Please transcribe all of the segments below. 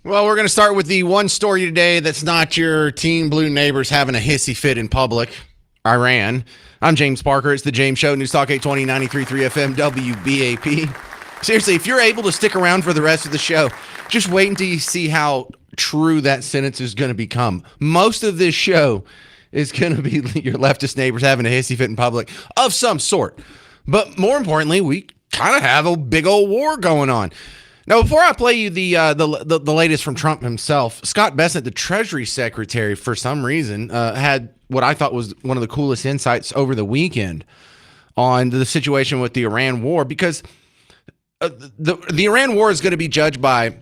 Well, we're going to start with the one story today that's not your Team Blue neighbors having a hissy fit in public. Iran. I'm James Parker. It's the James Show. News Talk 820 93.3 FM WBAP. Seriously, if you're able to stick around for the rest of the show, just wait until you see how true that sentence is going to become. Most of this show is going to be your leftist neighbors having a hissy fit in public of some sort. But more importantly, we kind of have a big old war going on. Now, before I play you the latest from Trump himself, Scott Bessent, the Treasury Secretary, for some reason, had what I thought was one of the coolest insights over the weekend on the situation with the Iran war, because the Iran war is going to be judged by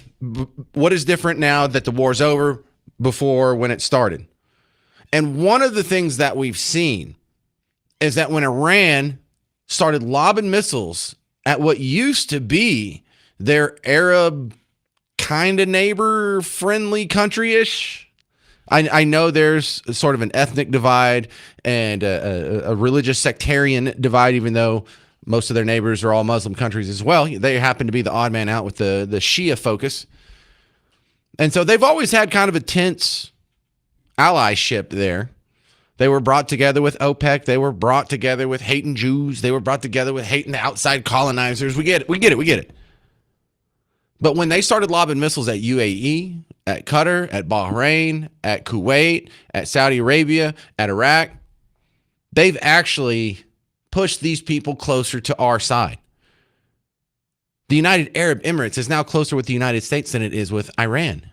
what is different now that the war's over before when it started. And one of the things that we've seen is that when Iran started lobbing missiles at what used to be their Arab kind of neighbor friendly country-ish. I know there's sort of an ethnic divide and a religious sectarian divide, even though most of their neighbors are all Muslim countries as well. They happen to be the odd man out with the Shia focus. And so they've always had kind of a tense allyship there. They were brought together with OPEC. They were brought together with hating Jews. They were brought together with hating the outside colonizers. We get it. But when they started lobbing missiles at UAE, at Qatar, at Bahrain, at Kuwait, at Saudi Arabia, at Iraq, they've actually pushed these people closer to our side. The United Arab Emirates is now closer with the United States than it is with Iran.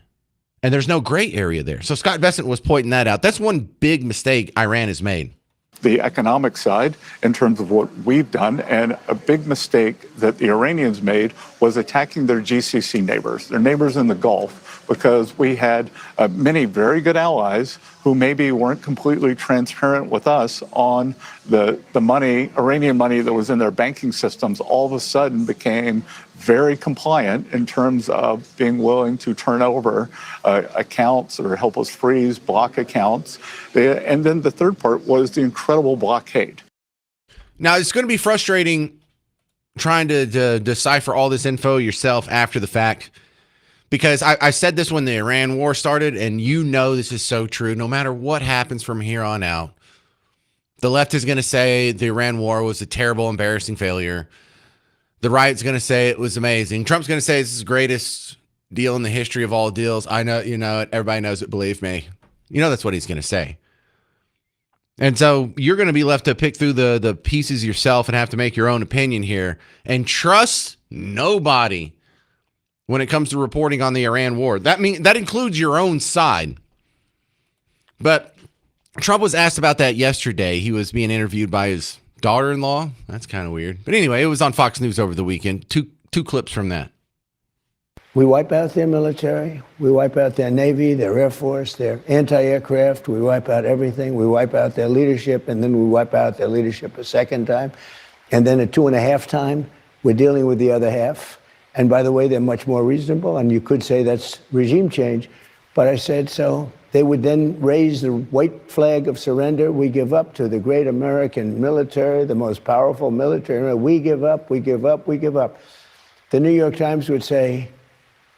And there's no gray area there. So Scott Bessent was pointing that out. That's one big mistake Iran has made. The economic side in terms of what we've done, and a big mistake that the Iranians made was attacking their GCC neighbors, their neighbors in the Gulf, because we had many very good allies who maybe weren't completely transparent with us on the money, Iranian money that was in their banking systems, all of a sudden became very compliant in terms of being willing to turn over accounts or help us freeze, block accounts. And then the third part was the incredible blockade. Now, it's going to be frustrating trying to decipher all this info yourself after the fact, because I said this when the Iran war started, and you know this is so true. No matter what happens from here on out, the left is going to say the Iran war was a terrible, embarrassing failure. The right's going to say it was amazing. Trump's going to say this is the greatest deal in the history of all deals. I know, you know it. Everybody knows it. Believe me. You know that's what he's going to say. And so you're going to be left to pick through the pieces yourself and have to make your own opinion here. And trust nobody when it comes to reporting on the Iran war. That includes your own side. But Trump was asked about that yesterday. He was being interviewed by his daughter-in-law. That's kind of weird. But anyway, it was on Fox News over the weekend. Two clips from that. We wipe out their military. We wipe out their Navy, their Air Force, their anti-aircraft. We wipe out everything. We wipe out their leadership, and then we wipe out their leadership a second time. And then at 2.5 times, we're dealing with the other half. And by the way, they're much more reasonable, and you could say that's regime change. But I said, so they would then raise the white flag of surrender. We give up to the great American military, the most powerful military. We give up, we give up, we give up. The New York Times would say,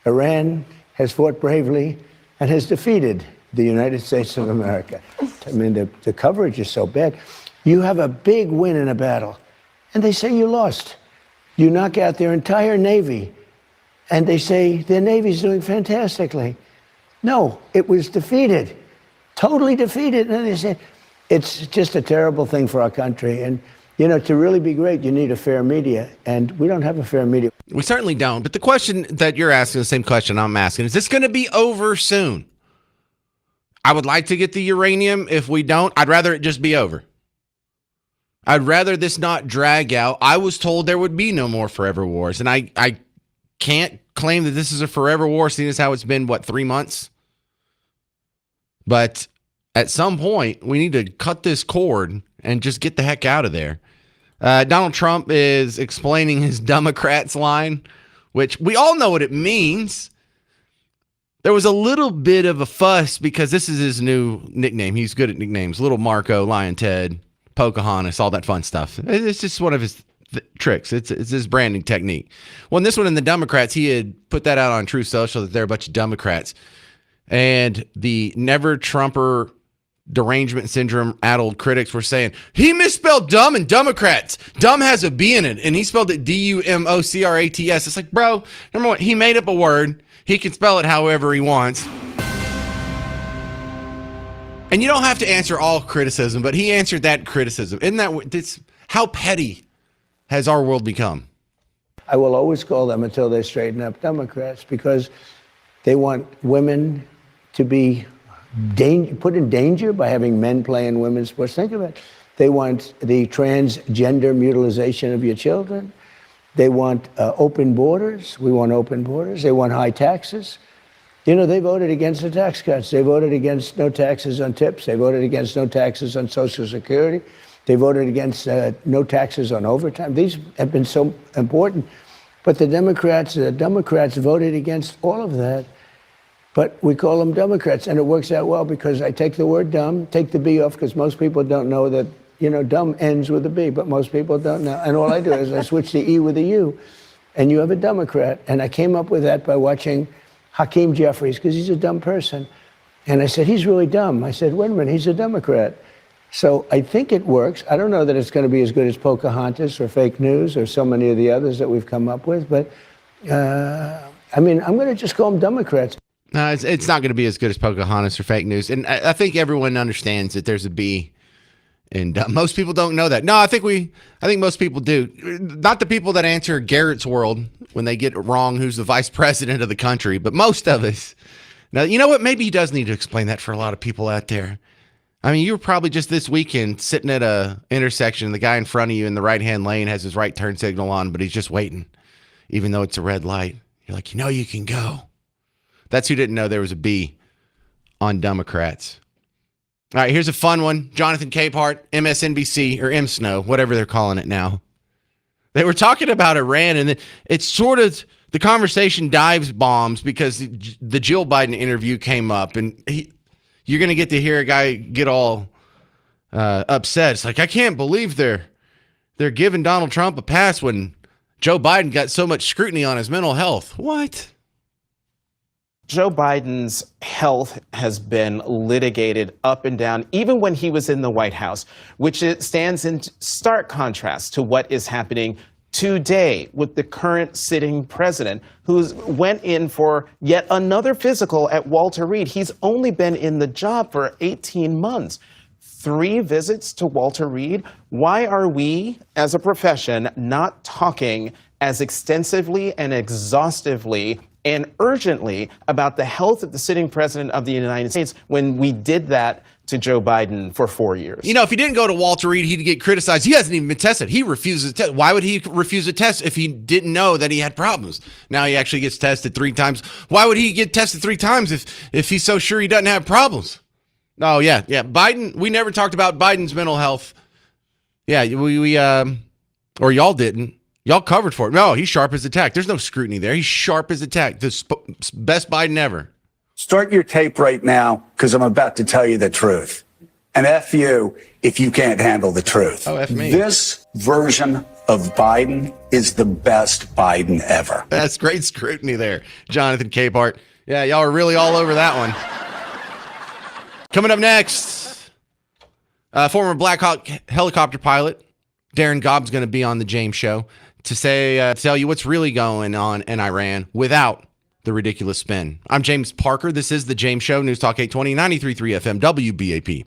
Iran has fought bravely and has defeated the United States of America. I mean, the coverage is so bad. You have a big win in a battle, and they say you lost. You knock out their entire Navy, and they say their Navy's doing fantastically. No, it was defeated, totally defeated. And they said, it's just a terrible thing for our country. And, you know, to really be great, you need a fair media. And we don't have a fair media. We certainly don't. But the question that you're asking, the same question I'm asking, is this going to be over soon? I would like to get the uranium. If we don't, I'd rather it just be over. I'd rather this not drag out. I was told there would be no more forever wars. And I can't claim that this is a forever war, seeing as how it's been, 3 months? But at some point, we need to cut this cord and just get the heck out of there. Donald Trump is explaining his Democrats line, which we all know what it means. There was a little bit of a fuss because this is his new nickname. He's good at nicknames. Little Marco, Lion Ted, Pocahontas, all that fun stuff. It's just one of his tricks. It's his branding technique. Well, in this one in the Democrats, he had put that out on True Social that they're a bunch of Democrats. And the never Trumper derangement syndrome addled critics were saying he misspelled dumb and Democrats. Dumb has a B in it, and he spelled it Dumocrats. It's like, bro, number one, he made up a word. He can spell it however he wants. And you don't have to answer all criticism, but he answered that criticism. Isn't that how petty has our world become? I will always call them until they straighten up Democrats, because they want women to be put in danger by having men play in women's sports. Think of it. They want the transgender mutilization of your children. They want open borders. We want open borders. They want high taxes. You know, they voted against the tax cuts. They voted against no taxes on tips. They voted against no taxes on Social Security. They voted against no taxes on overtime. These have been so important. But the Democrats voted against all of that. But we call them Democrats, and it works out well because I take the word dumb, take the B off, because most people don't know that, you know, dumb ends with a B, but most people don't know. And all I do is I switch the E with a U, and you have a Democrat. And I came up with that by watching Hakeem Jeffries, because he's a dumb person. And I said, he's really dumb. I said, wait a minute, he's a Democrat. So I think it works. I don't know that it's going to be as good as Pocahontas or fake news or so many of the others that we've come up with, but I mean, I'm going to just call them Democrats. No, it's not going to be as good as Pocahontas or fake news. And I think everyone understands that there's a B. And most people don't know that. No, I think most people do. Not the people that answer Garrett's World when they get it wrong who's the vice president of the country, but most of us. Now, you know what? Maybe he does need to explain that for a lot of people out there. I mean, you were probably just this weekend sitting at a intersection, and the guy in front of you in the right-hand lane has his right turn signal on, but he's just waiting, even though it's a red light. You're like, you know you can go. That's who didn't know there was a B on Democrats. All right, here's a fun one. Jonathan Capehart, MSNBC, or MSNO, whatever they're calling it now. They were talking about Iran, and it's sort of, the conversation dives bombs because the Jill Biden interview came up, and you're going to get to hear a guy get all upset. It's like, I can't believe they're giving Donald Trump a pass when Joe Biden got so much scrutiny on his mental health. What? Joe Biden's health has been litigated up and down, even when he was in the White House, which it stands in stark contrast to what is happening today with the current sitting president, who went in for yet another physical at Walter Reed. He's only been in the job for 18 months. 3 visits to Walter Reed. Why are we, as a profession, not talking as extensively and exhaustively and urgently about the health of the sitting president of the United States when we did that to Joe Biden for 4 years? You know, if he didn't go to Walter Reed, he'd get criticized. He hasn't even been tested. He refuses to test. Why would he refuse a test if he didn't know that he had problems? Now he actually gets tested 3 times. Why would he get tested 3 times if he's so sure he doesn't have problems? Oh, yeah. Biden, we never talked about Biden's mental health. Yeah, we or y'all didn't. Y'all covered for it. No, he's sharp as a tack. There's no scrutiny there. He's sharp as a tack. The best Biden ever. Start your tape right now, because I'm about to tell you the truth. And F you if you can't handle the truth. Oh, F me. This version of Biden is the best Biden ever. That's great scrutiny there, Jonathan Capehart. Yeah, y'all are really all over that one. Coming up next, former Black Hawk helicopter pilot Darren Gobb's going to be on the James Show to tell you what's really going on in Iran without the ridiculous spin. I'm James Parker. This is the James Show, News Talk 820, 93.3 FM, WBAP.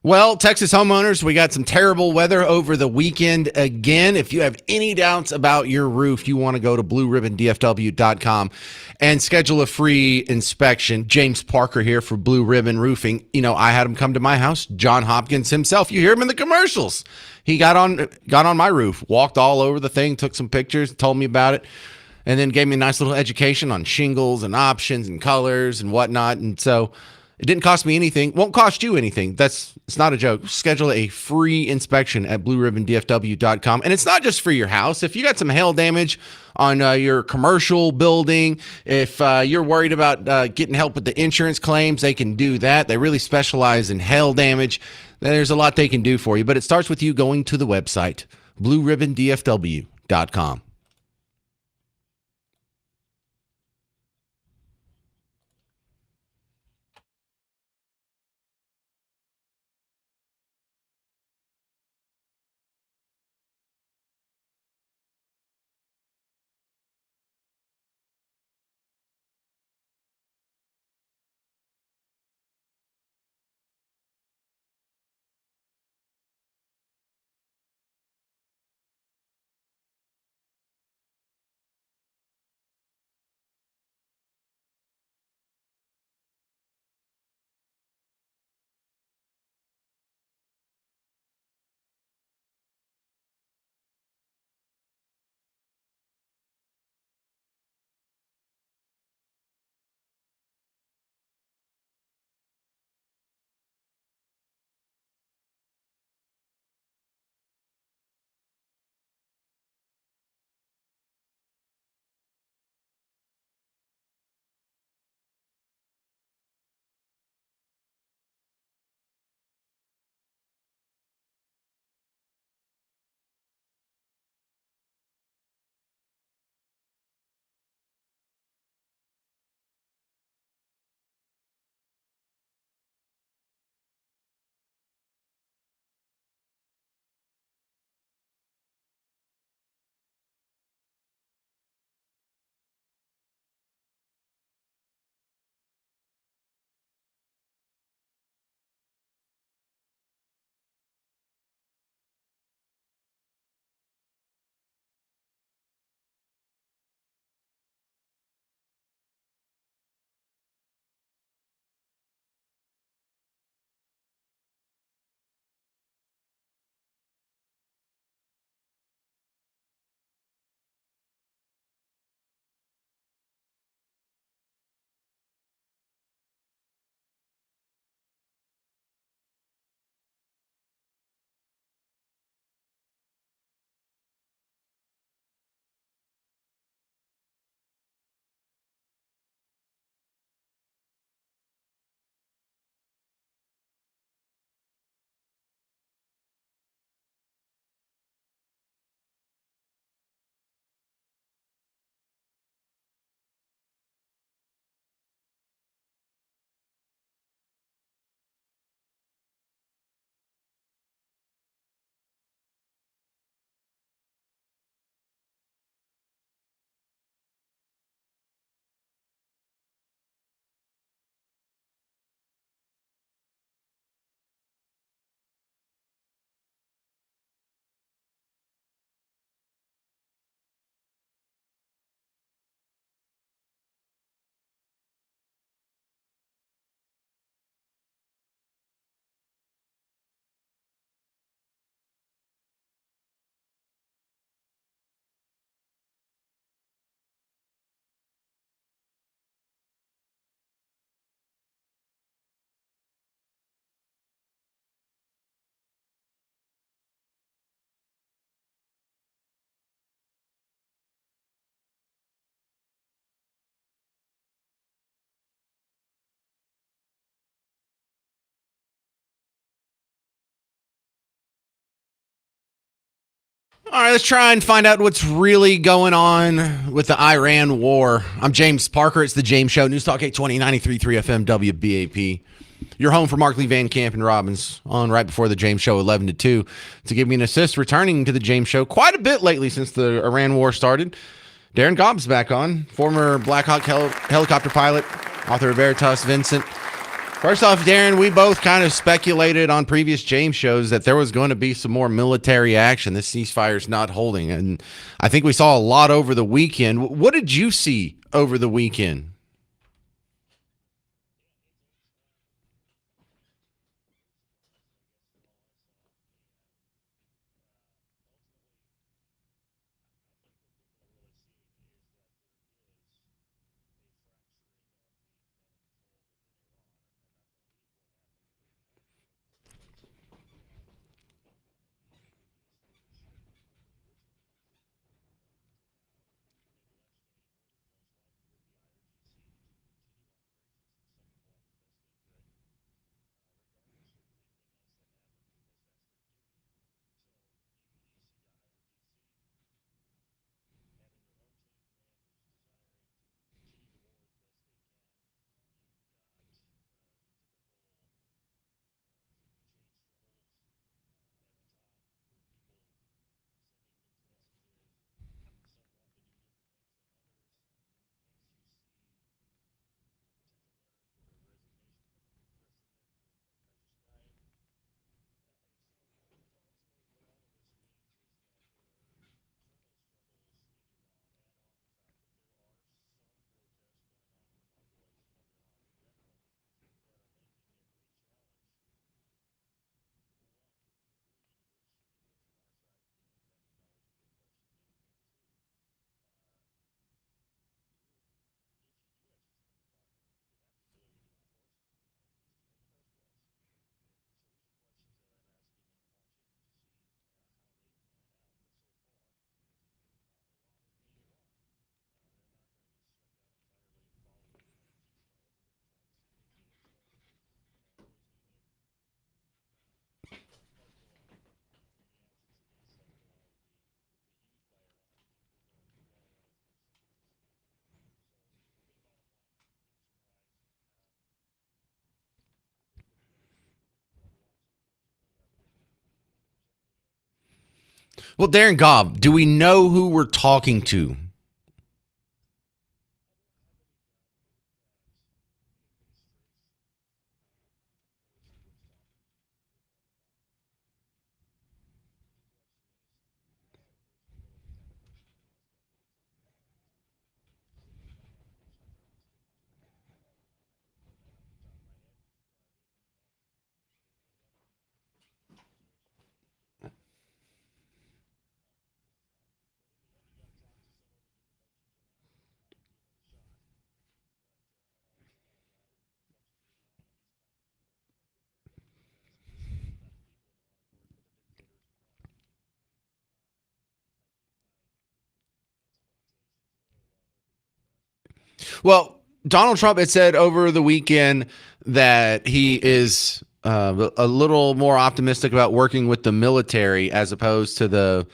Well, Texas homeowners, we got some terrible weather over the weekend again. If you have any doubts about your roof, you want to go to blueribbondfw.com and schedule a free inspection. James Parker here for Blue Ribbon Roofing. You know, I had him come to my house. John Hopkins himself. You hear him in the commercials. He got on my roof, walked all over the thing, took some pictures, told me about it, and then gave me a nice little education on shingles and options and colors and whatnot. And so it didn't cost me anything. Won't cost you anything. It's not a joke. Schedule a free inspection at blueribbondfw.com. And it's not just for your house. If you got some hail damage on your commercial building, if you're worried about getting help with the insurance claims, they can do that. They really specialize in hail damage. There's a lot they can do for you. But it starts with you going to the website, blueribbondfw.com. All right, let's try and find out what's really going on with the Iran war. I'm James Parker. It's the James Show. News Talk 820, 93.3 FM WBAP. Your home for Mark Lee Van Camp and Robbins on right before the James Show, 11 to 2. To give me an assist, returning to the James Show quite a bit lately since the Iran war started. Darren Gobb's back on, former Black Hawk helicopter pilot, author of Veritas Vincent. First off, Darren, we both kind of speculated on previous James shows that there was going to be some more military action. This ceasefire's not holding. And I think we saw a lot over the weekend. What did you see over the weekend? Well, Darren Gobb, do we know who we're talking to? Well, Donald Trump had said over the weekend that he is a little more optimistic about working with the military as opposed to the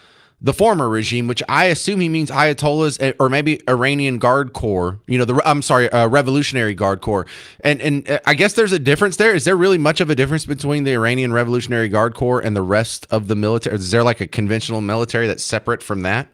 former regime, which I assume he means Ayatollahs or maybe Iranian Guard Corps. You know, Revolutionary Guard Corps. And I guess there's a difference there. Is there really much of a difference between the Iranian Revolutionary Guard Corps and the rest of the military? Is there like a conventional military that's separate from that?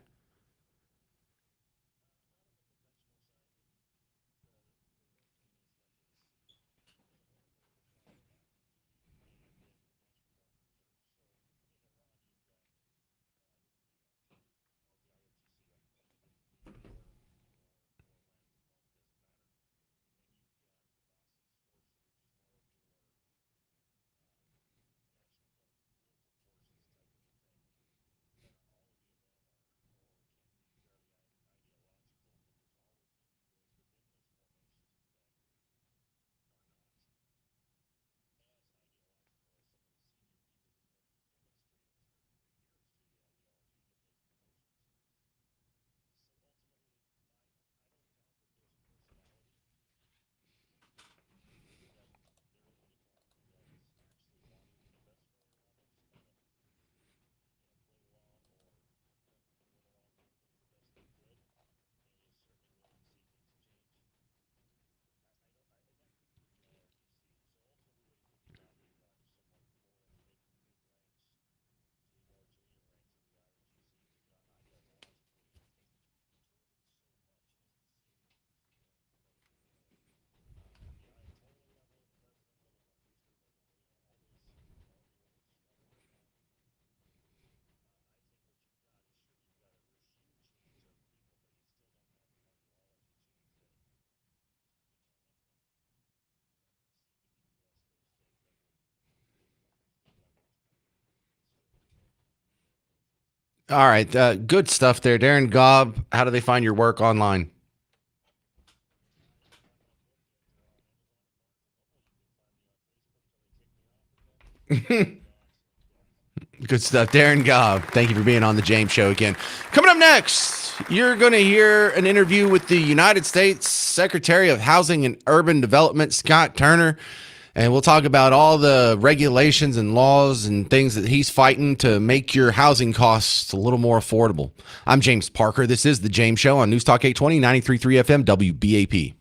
All right. Good stuff there. Darren Gobb, how do they find your work online? Good stuff. Darren Gobb, thank you for being on the James Show again. Coming up next, you're going to hear an interview with the United States Secretary of Housing and Urban Development, Scott Turner. And we'll talk about all the regulations and laws and things that he's fighting to make your housing costs a little more affordable. I'm James Parker. This is The James Show on News Talk 820, 93.3 FM, WBAP.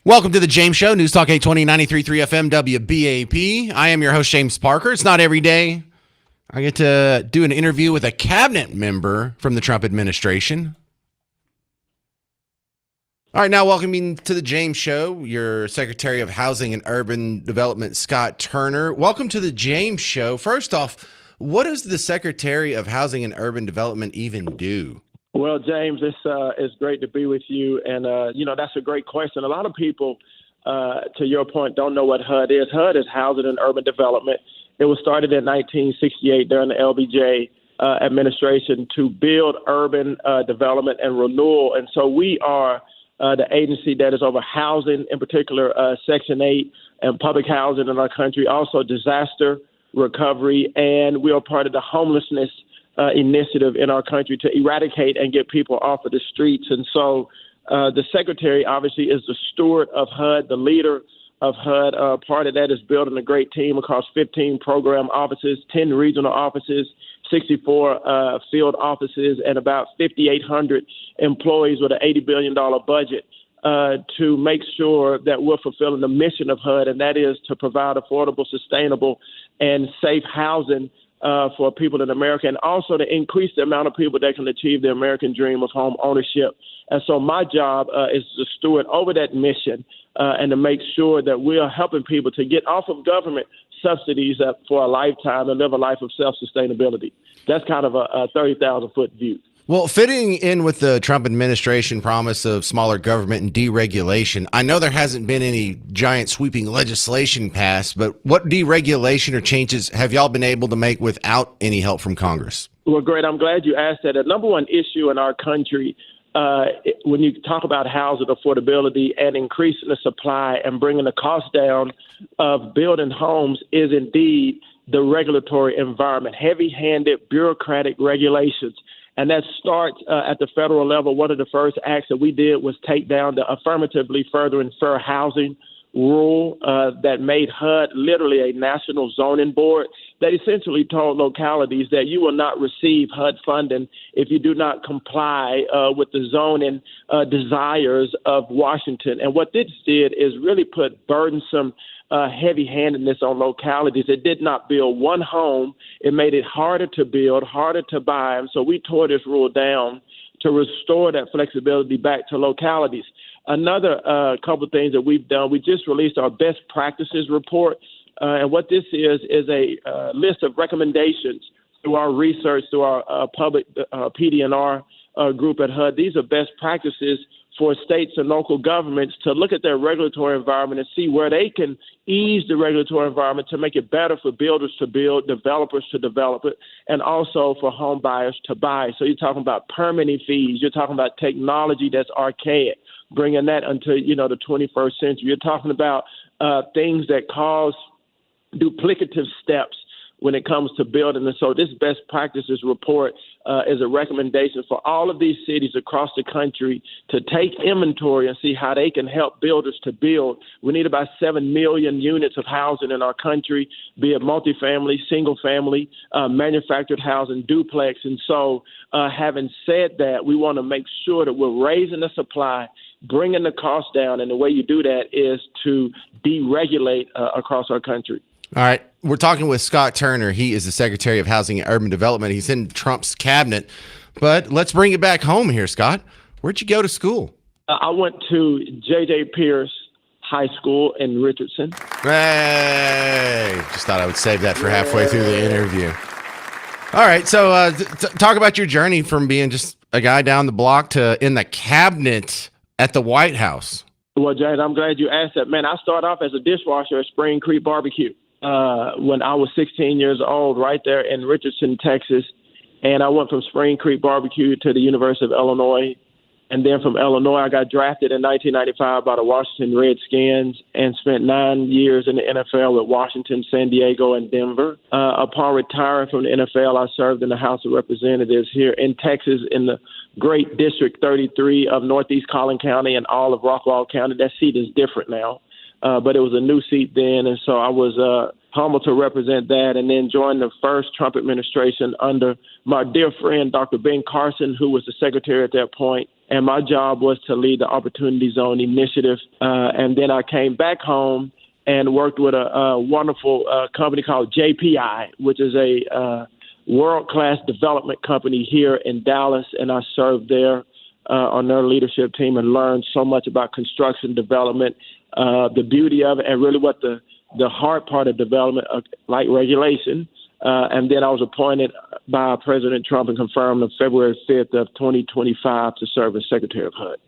Welcome to the James Show, News Talk 820 93.3 FM WBAP. I am your host, James Parker. It's not every day I get to do an interview with a cabinet member from the Trump administration. All right, now welcoming to the James Show, your Secretary of Housing and Urban Development, Scott Turner. Welcome to the James Show. First off, what does the Secretary of Housing and Urban Development even do? Well, James, it's great to be with you. And, that's a great question. A lot of people, to your point, don't know what HUD is. HUD is Housing and Urban Development. It was started in 1968 during the LBJ administration to build urban development and renewal. And so we are the agency that is over housing, in particular Section 8 and public housing in our country, also disaster recovery. And we are part of the homelessness initiative in our country to eradicate and get people off of the streets. And so the secretary obviously is the steward of HUD, the leader of HUD. Part of that is building a great team across 15 program offices, 10 regional offices, 64 field offices, and about 5,800 employees with an $80 billion budget to make sure that we're fulfilling the mission of HUD, and that is to provide affordable, sustainable, and safe housing for people in America, and also to increase the amount of people that can achieve the American dream of home ownership. And so my job is to steward over that mission and to make sure that we are helping people to get off of government subsidies for a lifetime and live a life of self-sustainability. That's kind of a 30,000-foot view. Well, fitting in with the Trump administration promise of smaller government and deregulation, I know there hasn't been any giant sweeping legislation passed, but what deregulation or changes have y'all been able to make without any help from Congress? Well, great. I'm glad you asked that. The number one issue in our country when you talk about housing affordability and increasing the supply and bringing the cost down of building homes is indeed the regulatory environment, heavy-handed bureaucratic regulations. And that starts at the federal level. One of the first acts that we did was take down the affirmatively furthering fair housing rule that made HUD literally a national zoning board that essentially told localities that you will not receive HUD funding if you do not comply with the zoning desires of Washington. And what this did is really put burdensome heavy-handedness on localities. It did not build one home. It made it harder to build, harder to buy. And so we tore this rule down to restore that flexibility back to localities. Another couple of things that we've done, we just released our best practices report. And what this is a list of recommendations through our research, through our public PD&R group at HUD. These are best practices for states and local governments to look at their regulatory environment and see where they can ease the regulatory environment to make it better for builders to build, developers to develop it, and also for home buyers to buy. So you're talking about permitting fees. You're talking about technology that's archaic, bringing that into, the 21st century. You're talking about things that cause duplicative steps when it comes to building. And so this best practices report is a recommendation for all of these cities across the country to take inventory and see how they can help builders to build. We need about 7 million units of housing in our country, be it multifamily, single family, manufactured housing, duplex. And so having said that, we want to make sure that we're raising the supply, bringing the cost down. And the way you do that is to deregulate across our country. All right. We're talking with Scott Turner. He is the Secretary of Housing and Urban Development. He's in Trump's cabinet. But let's bring it back home here, Scott. Where'd you go to school? I went to J.J. Pierce High School in Richardson. Hey, just thought I would save that for halfway through the interview. All right. So talk about your journey from being just a guy down the block to in the cabinet at the White House. Well, James, I'm glad you asked that. Man, I started off as a dishwasher at Spring Creek Barbecue. When I was 16 years old, right there in Richardson, Texas. And I went from Spring Creek Barbecue to the University of Illinois. And then from Illinois, I got drafted in 1995 by the Washington Redskins and spent 9 years in the NFL with Washington, San Diego, and Denver. Upon retiring from the NFL, I served in the House of Representatives here in Texas in the great District 33 of Northeast Collin County and all of Rockwall County. That seat is different now. But it was a new seat then, and so I was humbled to represent that, and then joined the first Trump administration under my dear friend, Dr. Ben Carson, who was the secretary at that point. And my job was to lead the Opportunity Zone Initiative. And then I came back home and worked with a wonderful company called JPI, which is a world-class development company here in Dallas. And I served there on their leadership team and learned so much about construction development, the beauty of it, and really what the hard part of development, like regulation. And then I was appointed by President Trump and confirmed on February 5th of 2025 to serve as Secretary of HUD.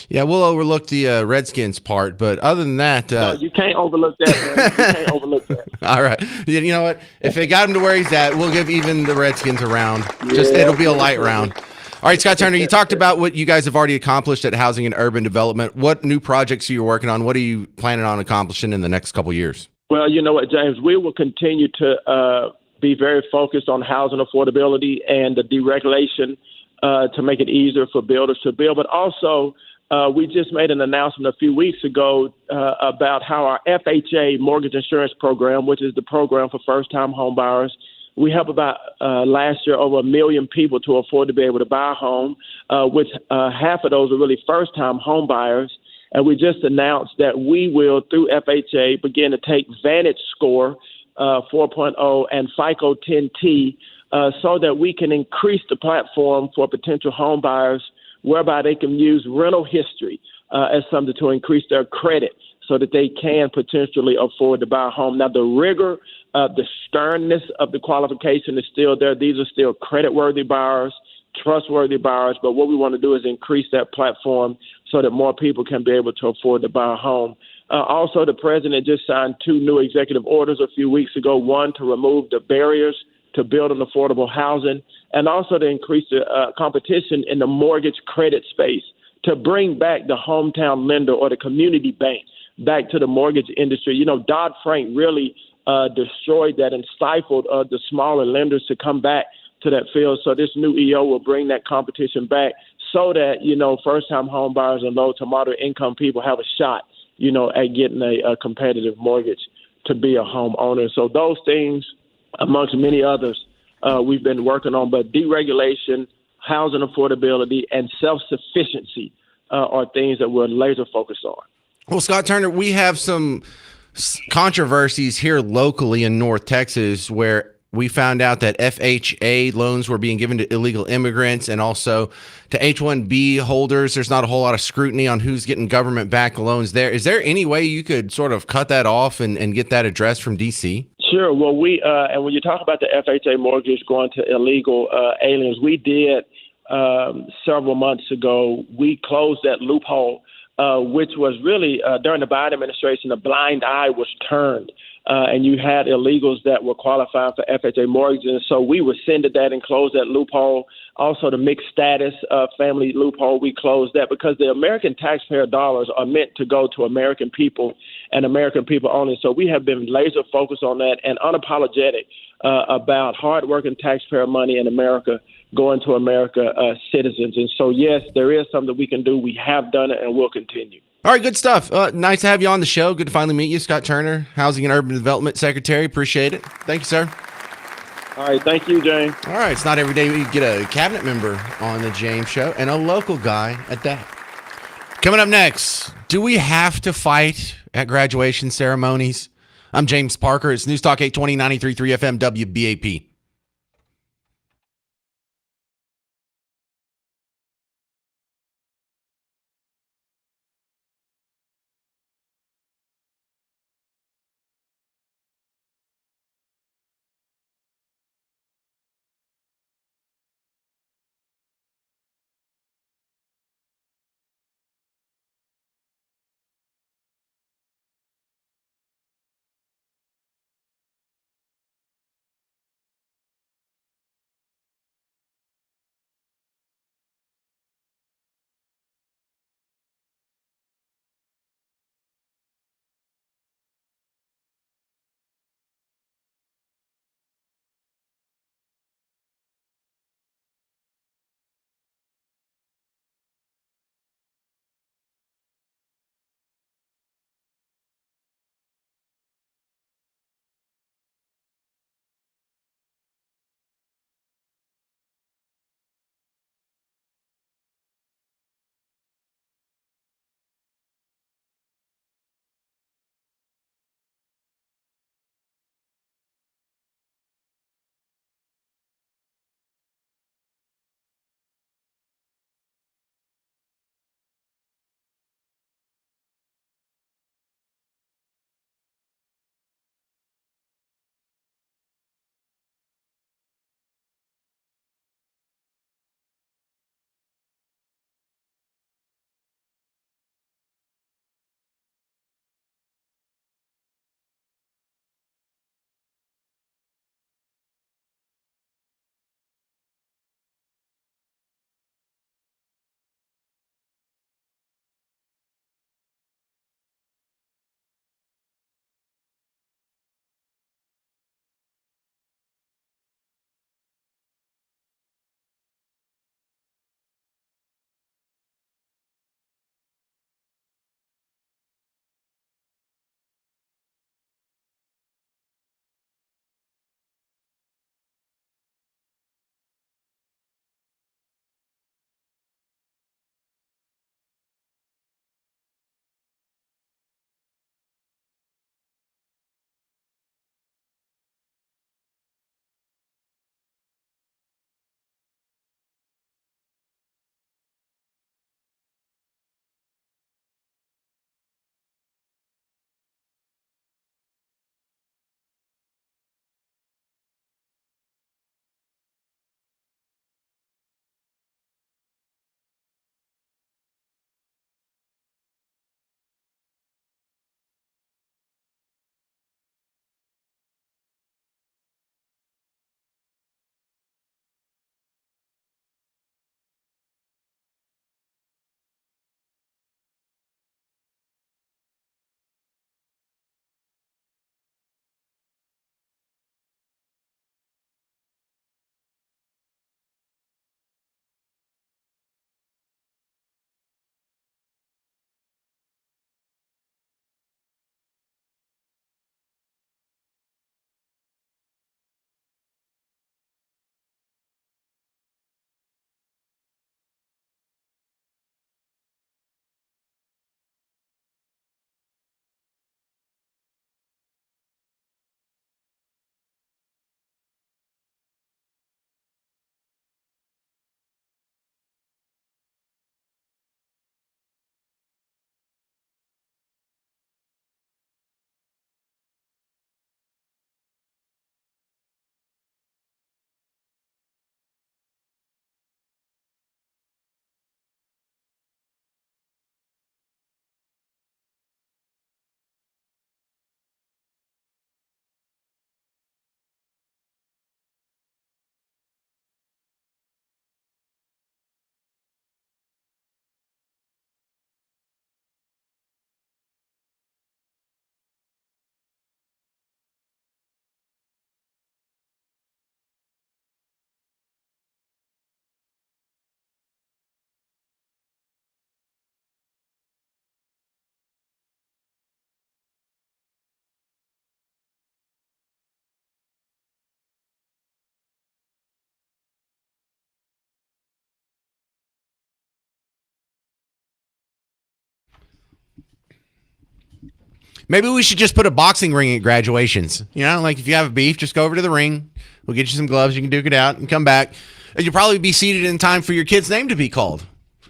Yeah, we'll overlook the Redskins part, but other than that, No, you can't overlook that, man. You can't overlook that. all right. You know what? If it got him to where he's at, we'll give even the Redskins a round. It'll be a light round. All right, Scott Turner, you talked about what you guys have already accomplished at Housing and Urban Development. What new projects are you working on? What are you planning on accomplishing in the next couple of years? Well, you know what, James, we will continue to be very focused on housing affordability and the deregulation to make it easier for builders to build. But also, we just made an announcement a few weeks ago about how our FHA mortgage insurance program, which is the program for first-time home buyers, we helped about last year over 1 million people to afford to be able to buy a home, which half of those are really first-time home buyers. And we just announced that we will, through FHA, begin to take Vantage Score 4.0 and FICO 10T so that we can increase the platform for potential home buyers, whereby they can use rental history as something to increase their credit so that they can potentially afford to buy a home. Now, the rigor, the sternness of the qualification is still there. These are still credit-worthy buyers, trustworthy buyers, but what we want to do is increase that platform so that more people can be able to afford to buy a home. Also, the president just signed 2 new executive orders a few weeks ago, one to remove the barriers to building affordable housing, and also to increase the competition in the mortgage credit space, to bring back the hometown lender or the community bank back to the mortgage industry. You know, Dodd-Frank really destroyed that and stifled the smaller lenders to come back to that field. So this new EO will bring that competition back so that, you know, first-time home buyers and low to moderate income people have a shot, you know, at getting a competitive mortgage to be a homeowner. So those things, amongst many others, we've been working on, but deregulation, housing affordability, and self-sufficiency are things that we're laser focused on. Well, Scott Turner, we have some controversies here locally in North Texas where we found out that FHA loans were being given to illegal immigrants and also to H-1B holders. There's not a whole lot of scrutiny on who's getting government-backed loans there. Is there any way you could sort of cut that off and get that addressed from D.C.? Sure. Well, and when you talk about the FHA mortgage going to illegal aliens, we did several months ago, we closed that loophole, which was really during the Biden administration, a blind eye was turned. And you had illegals that were qualifying for FHA mortgages. So we rescinded that and closed that loophole. Also, the mixed status family loophole, we closed that because the American taxpayer dollars are meant to go to American people and American people only. So we have been laser focused on that and unapologetic about hardworking taxpayer money in America going to America citizens. And so, yes, there is something we can do. We have done it and will continue. All right, good stuff. Nice to have you on the show. Good to finally meet you, Scott Turner, Housing and Urban Development Secretary. Appreciate it. Thank you, sir. All right, thank you, James. All right, it's not every day we get a cabinet member on the James Show, and a local guy at that. Coming up next, do we have to fight at graduation ceremonies? I'm James Parker. It's News Talk 820 93.3 FM WBAP. Maybe we should just put a boxing ring at graduations. You know, like if you have a beef, just go over to the ring. We'll get you some gloves. You can duke it out and come back. And you'll probably be seated in time for your kid's name to be called.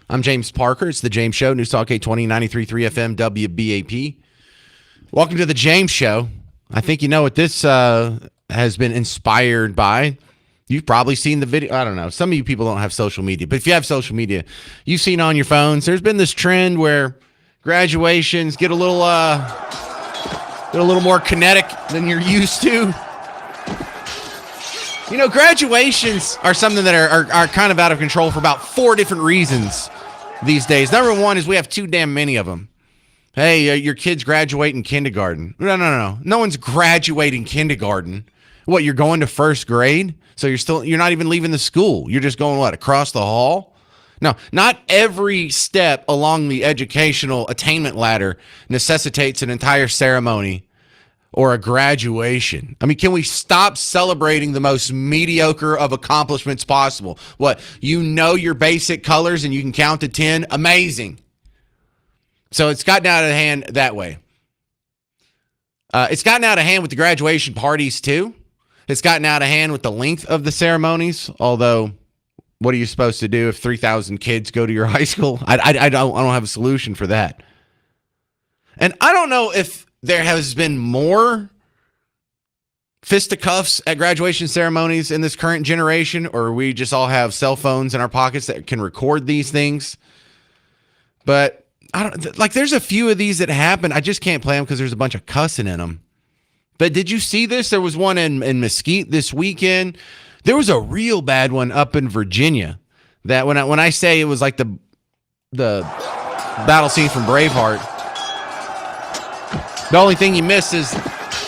I'm James Parker. It's The James Show. News Talk 820, 93.3 FM, WBAP. Welcome to The James Show. I think you know what this has been inspired by. You've probably seen the video. I don't know. Some of you people don't have social media. But if you have social media, you've seen on your phones, there's been this trend where graduations get a little more kinetic than you're used to. You know, graduations are something that are kind of out of control for about 4 different reasons these days. Number one is we have too damn many of them. Hey, your kid's graduating kindergarten. No. No one's graduating kindergarten. What, you're going to first grade? So you're not even leaving the school. You're just going, what, across the hall? No, not every step along the educational attainment ladder necessitates an entire ceremony or a graduation. I mean, can we stop celebrating the most mediocre of accomplishments possible? What, you know your basic colors and you can count to 10? Amazing. So it's gotten out of hand that way. It's gotten out of hand with the graduation parties too. It's gotten out of hand with the length of the ceremonies. Although, what are you supposed to do if 3,000 kids go to your high school? I don't have a solution for that. And I don't know if there has been more fisticuffs at graduation ceremonies in this current generation, or we just all have cell phones in our pockets that can record these things. But I don't like. There's a few of these that happen. I just can't play them because there's a bunch of cussing in them. But did you see this? There was one in Mesquite this weekend. There was a real bad one up in Virginia. That when I say it was like the battle scene from Braveheart, the only thing you missed is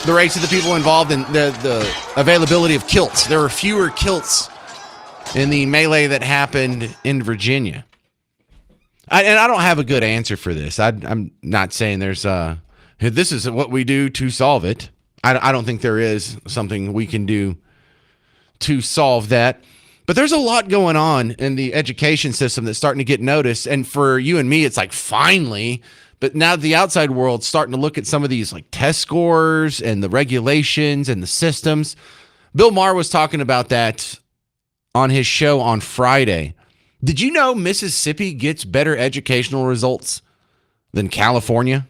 the race of the people involved in the availability of kilts. There were fewer kilts in the melee that happened in Virginia. And I don't have a good answer for this. I'm not saying there's this is what we do to solve it. I don't think there is something we can do to solve that. But there's a lot going on in the education system that's starting to get noticed. And for you and me, it's like, finally. But now the outside world's starting to look at some of these like test scores and the regulations and the systems. Bill Maher was talking about that on his show on Friday. Did you know Mississippi gets better educational results than California?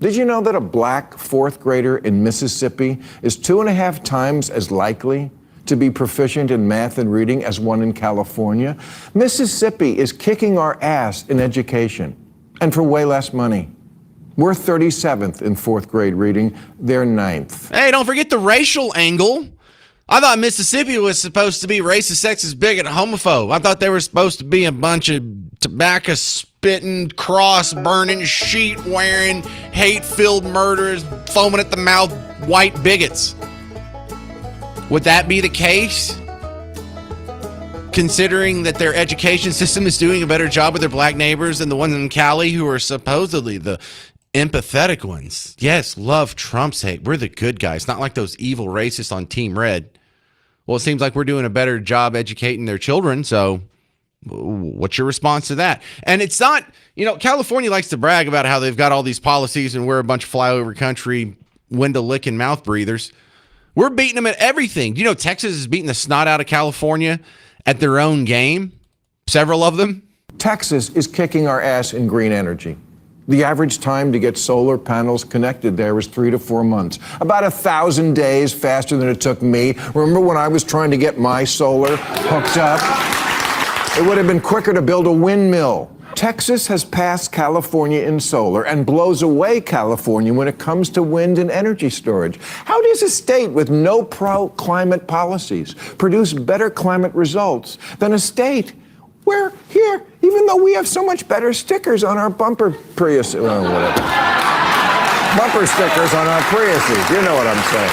Did you know that a black fourth grader in Mississippi is 2.5 times as likely to be proficient in math and reading as one in California? Mississippi is kicking our ass in education, and for way less money. We're 37th in fourth grade reading. They're 9th. Hey, don't forget the racial angle. I thought Mississippi was supposed to be racist, sexist, bigot, homophobe. I thought they were supposed to be a bunch of tobacco spitting, cross burning, sheet wearing, hate filled murderers, foaming at the mouth, white bigots. Would that be the case? Considering that their education system is doing a better job with their black neighbors than the ones in Cali who are supposedly the empathetic ones. Yes, love Trump's hate. We're the good guys, not like those evil racists on Team Red. Well, it seems like we're doing a better job educating their children, so what's your response to that? And it's not, California likes to brag about how they've got all these policies and we're a bunch of flyover country, window-licking mouth breathers. We're beating them at everything. Do you know Texas is beating the snot out of California at their own game? Several of them. Texas is kicking our ass in green energy. The average time to get solar panels connected there was 3 to 4 months. About 1,000 days faster than it took me. Remember when I was trying to get my solar hooked up? It would have been quicker to build a windmill. Texas has passed California in solar and blows away California when it comes to wind and energy storage. How does a state with no pro-climate policies produce better climate results than a state where here, even though we have so much better stickers on our bumper Prius, bumper stickers on our Priuses, you know what I'm saying.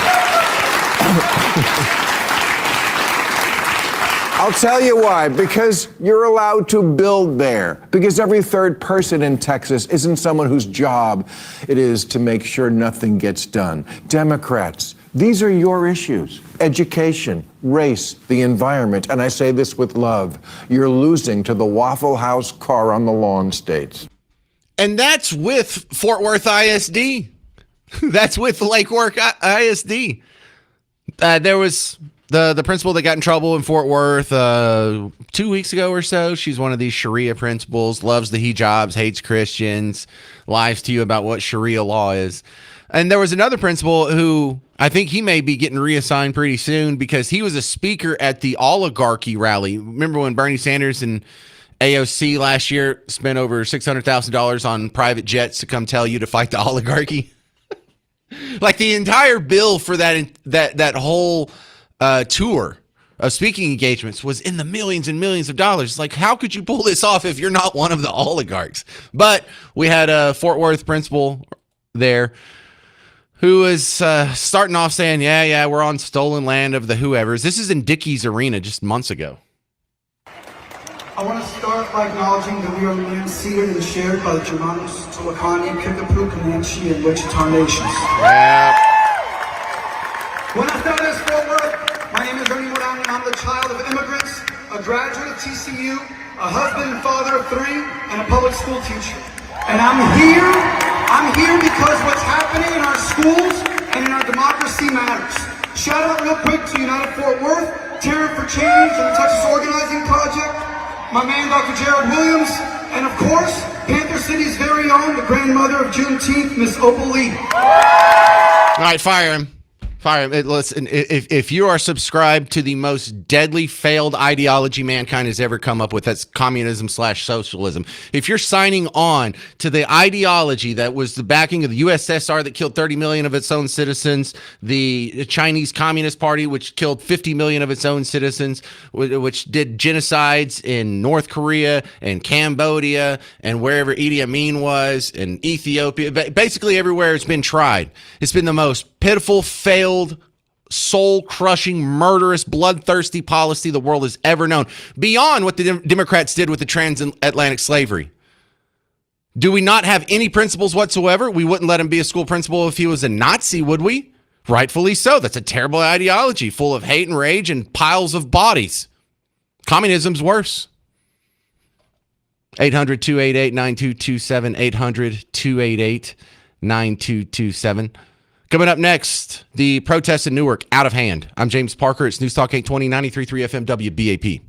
I'll tell you why. Because you're allowed to build there. Because every third person in Texas isn't someone whose job it is to make sure nothing gets done. Democrats, these are your issues. Education, race, the environment. And I say this with love. You're losing to the Waffle House car on the lawn states. And that's with Fort Worth ISD. That's with Lake Work ISD. There was the principal that got in trouble in Fort Worth 2 weeks ago or so. She's one of these Sharia principals, loves the hijabs, hates Christians, lies to you about what Sharia law is. And there was another principal who I think he may be getting reassigned pretty soon because he was a speaker at the oligarchy rally. Remember when Bernie Sanders and AOC last year spent over $600,000 on private jets to come tell you to fight the oligarchy? Like the entire bill for that whole tour of speaking engagements was in the millions and millions of dollars. Like, how could you pull this off if you're not one of the oligarchs? But we had a Fort Worth principal there who was starting off saying, yeah, we're on stolen land of the whoever's. This is in Dickey's Arena just months ago. I want to start by acknowledging that we are the land ceded and shared by the Germanos, Tolokani, Kickapoo, Comanche, and Wichita nations. Yeah. Buenas tardes, Fort Worth. My name is Ernie Morán, and I'm the child of immigrants, a graduate of TCU, a husband and father of 3, and a public school teacher. And I'm here because what's happening in our schools and in our democracy matters. Shout out real quick to United Fort Worth, Terror for Change, and the Texas Organizing Project, my man Dr. Jared Williams, and of course, Panther City's very own, the grandmother of Juneteenth, Miss Opal Lee. All right, fire him. Fire him. Listen, if you are subscribed to the most deadly failed ideology mankind has ever come up with, that's communism/socialism. If you're signing on to the ideology that was the backing of the USSR that killed 30 million of its own citizens, the Chinese Communist Party, which killed 50 million of its own citizens, which did genocides in North Korea and Cambodia and wherever Idi Amin was, and Ethiopia, basically everywhere it's been tried. It's been the most pitiful, failed, soul-crushing, murderous, bloodthirsty policy the world has ever known, beyond what the Democrats did with the transatlantic slavery. Do we not have any principles whatsoever? We wouldn't let him be a school principal if he was a Nazi, would we? Rightfully so. That's a terrible ideology, full of hate and rage and piles of bodies. Communism's worse. 800-288-9227, 800-288-9227. Coming up next, the protests in Newark out of hand. I'm James Parker. It's News Talk 820, 93.3 FM WBAP.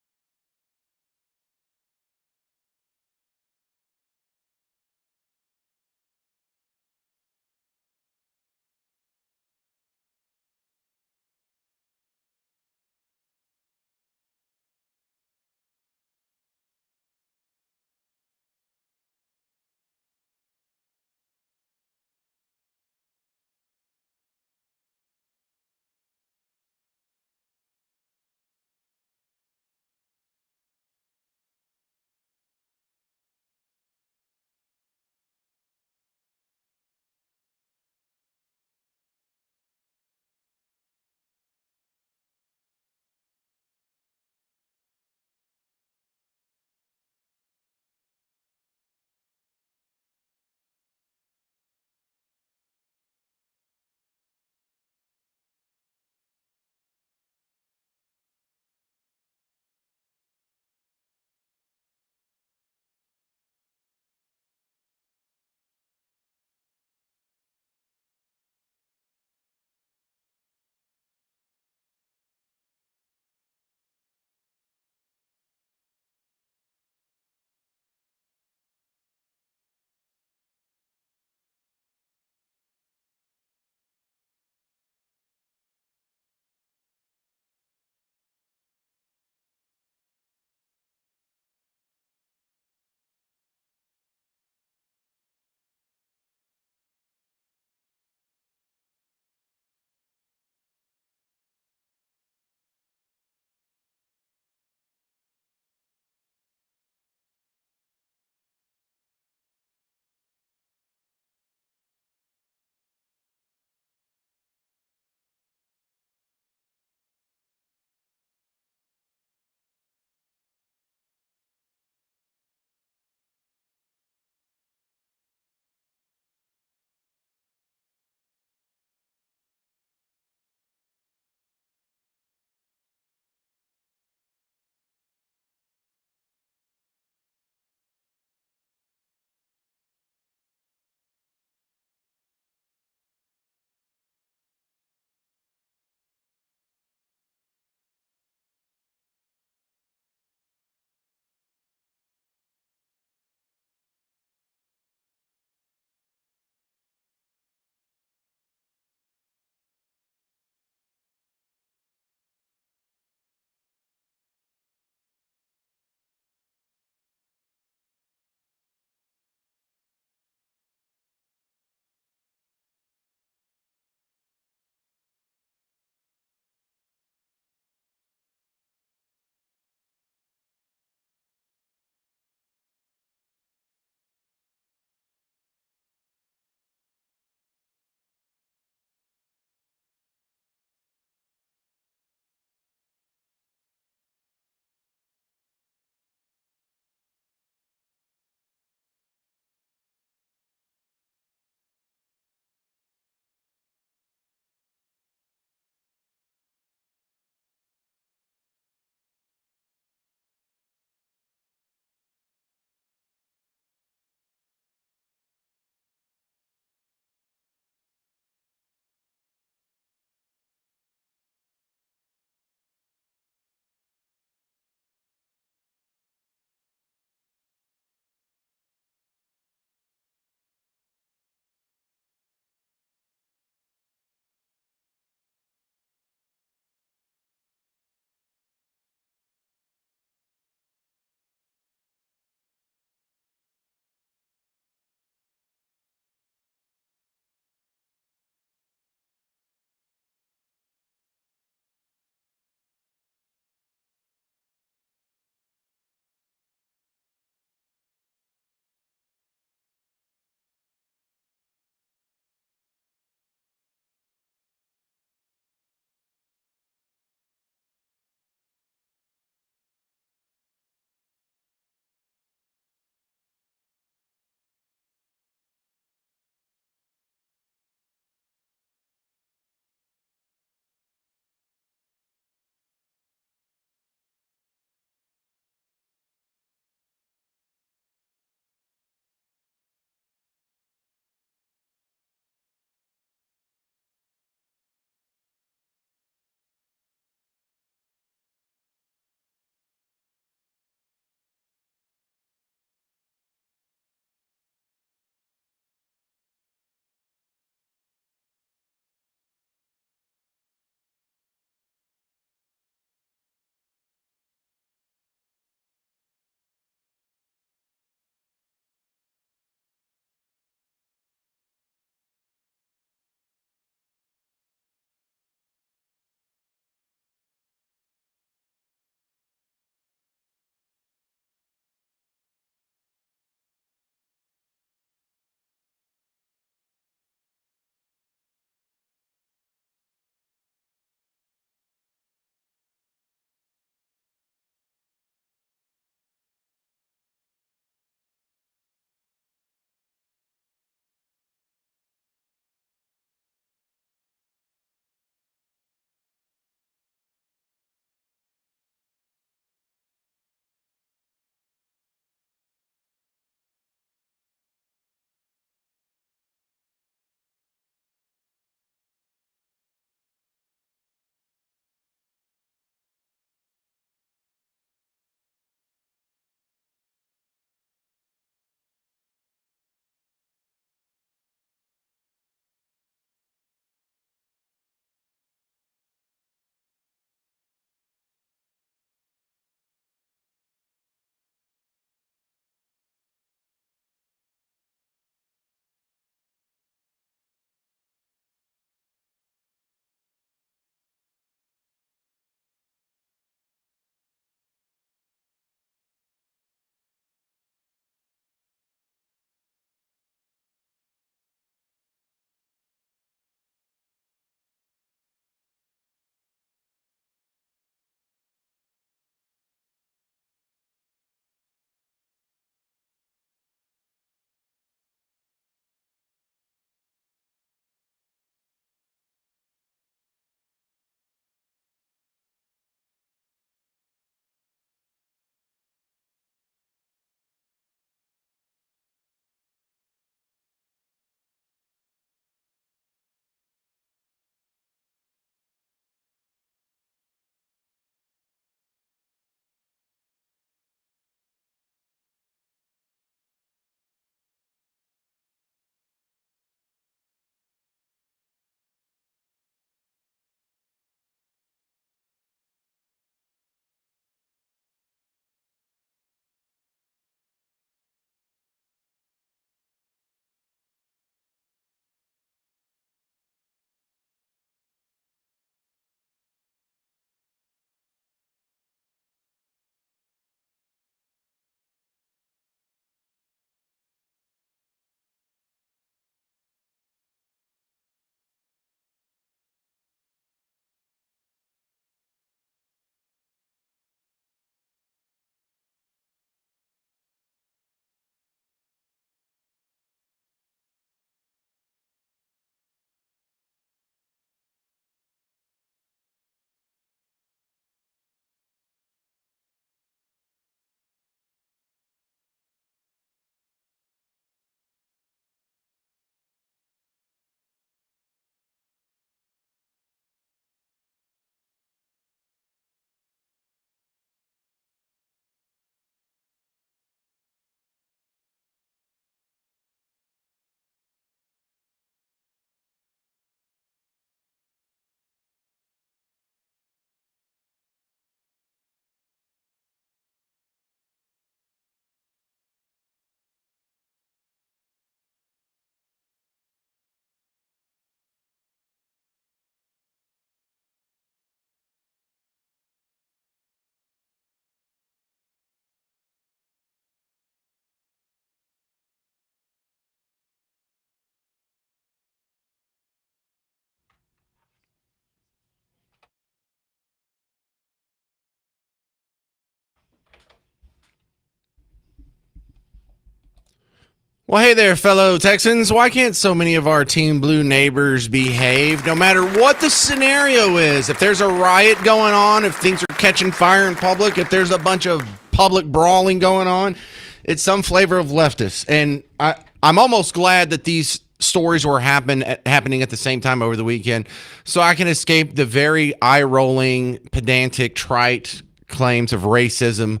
Well, hey there, fellow Texans. Why can't so many of our Team Blue neighbors behave no matter what the scenario is? If there's a riot going on, if things are catching fire in public, if there's a bunch of public brawling going on, it's some flavor of leftist. And I'm almost glad that these stories were happening at the same time over the weekend so I can escape the very eye-rolling, pedantic, trite claims of racism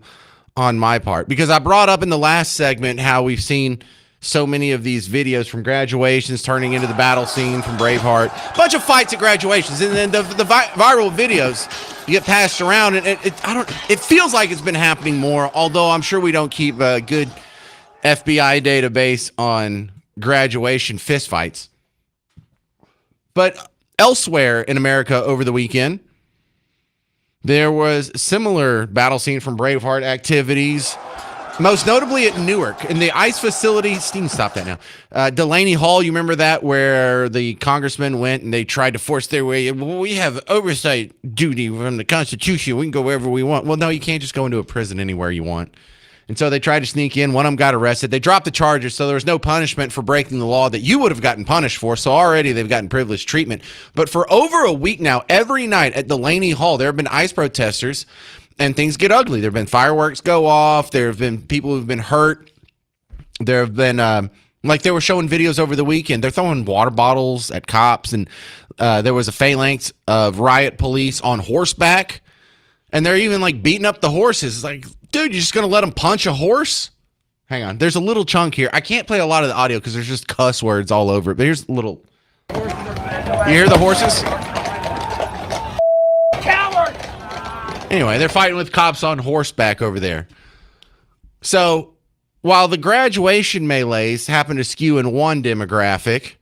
on my part. Because I brought up in the last segment how we've seen so many of these videos from graduations turning into the battle scene from Braveheart. Bunch of fights at graduations, and then the viral videos get passed around, and it feels like it's been happening more. Although I'm sure we don't keep a good FBI database on graduation fistfights. But elsewhere in America over the weekend, there was similar battle scene from Braveheart activities. Most notably at Newark, in the ICE facility. Steve, stop that now. Delaney Hall, you remember that, where the congressmen went and they tried to force their way. Well, we have oversight duty from the Constitution. We can go wherever we want. Well, no, you can't just go into a prison anywhere you want. And so they tried to sneak in. One of them got arrested. They dropped the charges, so there was no punishment for breaking the law that you would have gotten punished for. So already they've gotten privileged treatment. But for over a week now, every night at Delaney Hall, there have been ICE protesters. And things get ugly. There have been fireworks go off. There have been people who've been hurt. There have been, like they were showing videos over the weekend. They're throwing water bottles at cops. And there was a phalanx of riot police on horseback. And they're even like beating up the horses. It's like, dude, you're just going to let them punch a horse? Hang on. There's a little chunk here. I can't play a lot of the audio because there's just cuss words all over it. But here's a little. You hear the horses? Anyway, they're fighting with cops on horseback over there. So while the graduation melees happen to skew in one demographic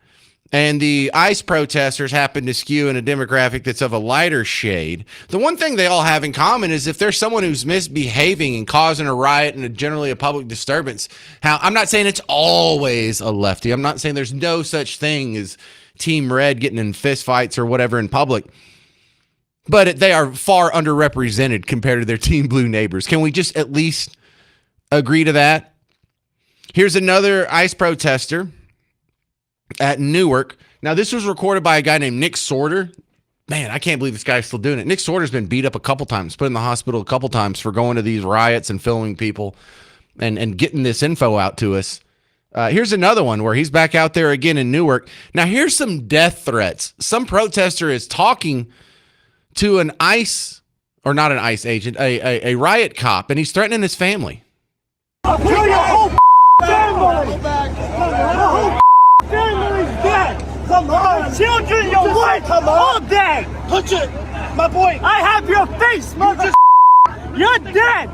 and the ICE protesters happen to skew in a demographic that's of a lighter shade, the one thing they all have in common is if there's someone who's misbehaving and causing a riot and generally a public disturbance, I'm not saying it's always a lefty. I'm not saying there's no such thing as Team Red getting in fistfights or whatever in public. But they are far underrepresented compared to their Team Blue neighbors. Can we just at least agree to that? Here's another ICE protester at Newark. Now, this was recorded by a guy named Nick Sorter. Man, I can't believe this guy's still doing it. Nick Sorter's been beat up a couple times, put in the hospital a couple times for going to these riots and filming people and getting this info out to us. Here's another one where he's back out there again in Newark. Now, here's some death threats. Some protester is talking to an ICE, or not an ICE agent, a riot cop, and he's threatening his family. I'll kill your whole family! Your whole family's dead! Come on! Children, your wife, all dead! Put it! My boy! I have your face, mother! You're dead!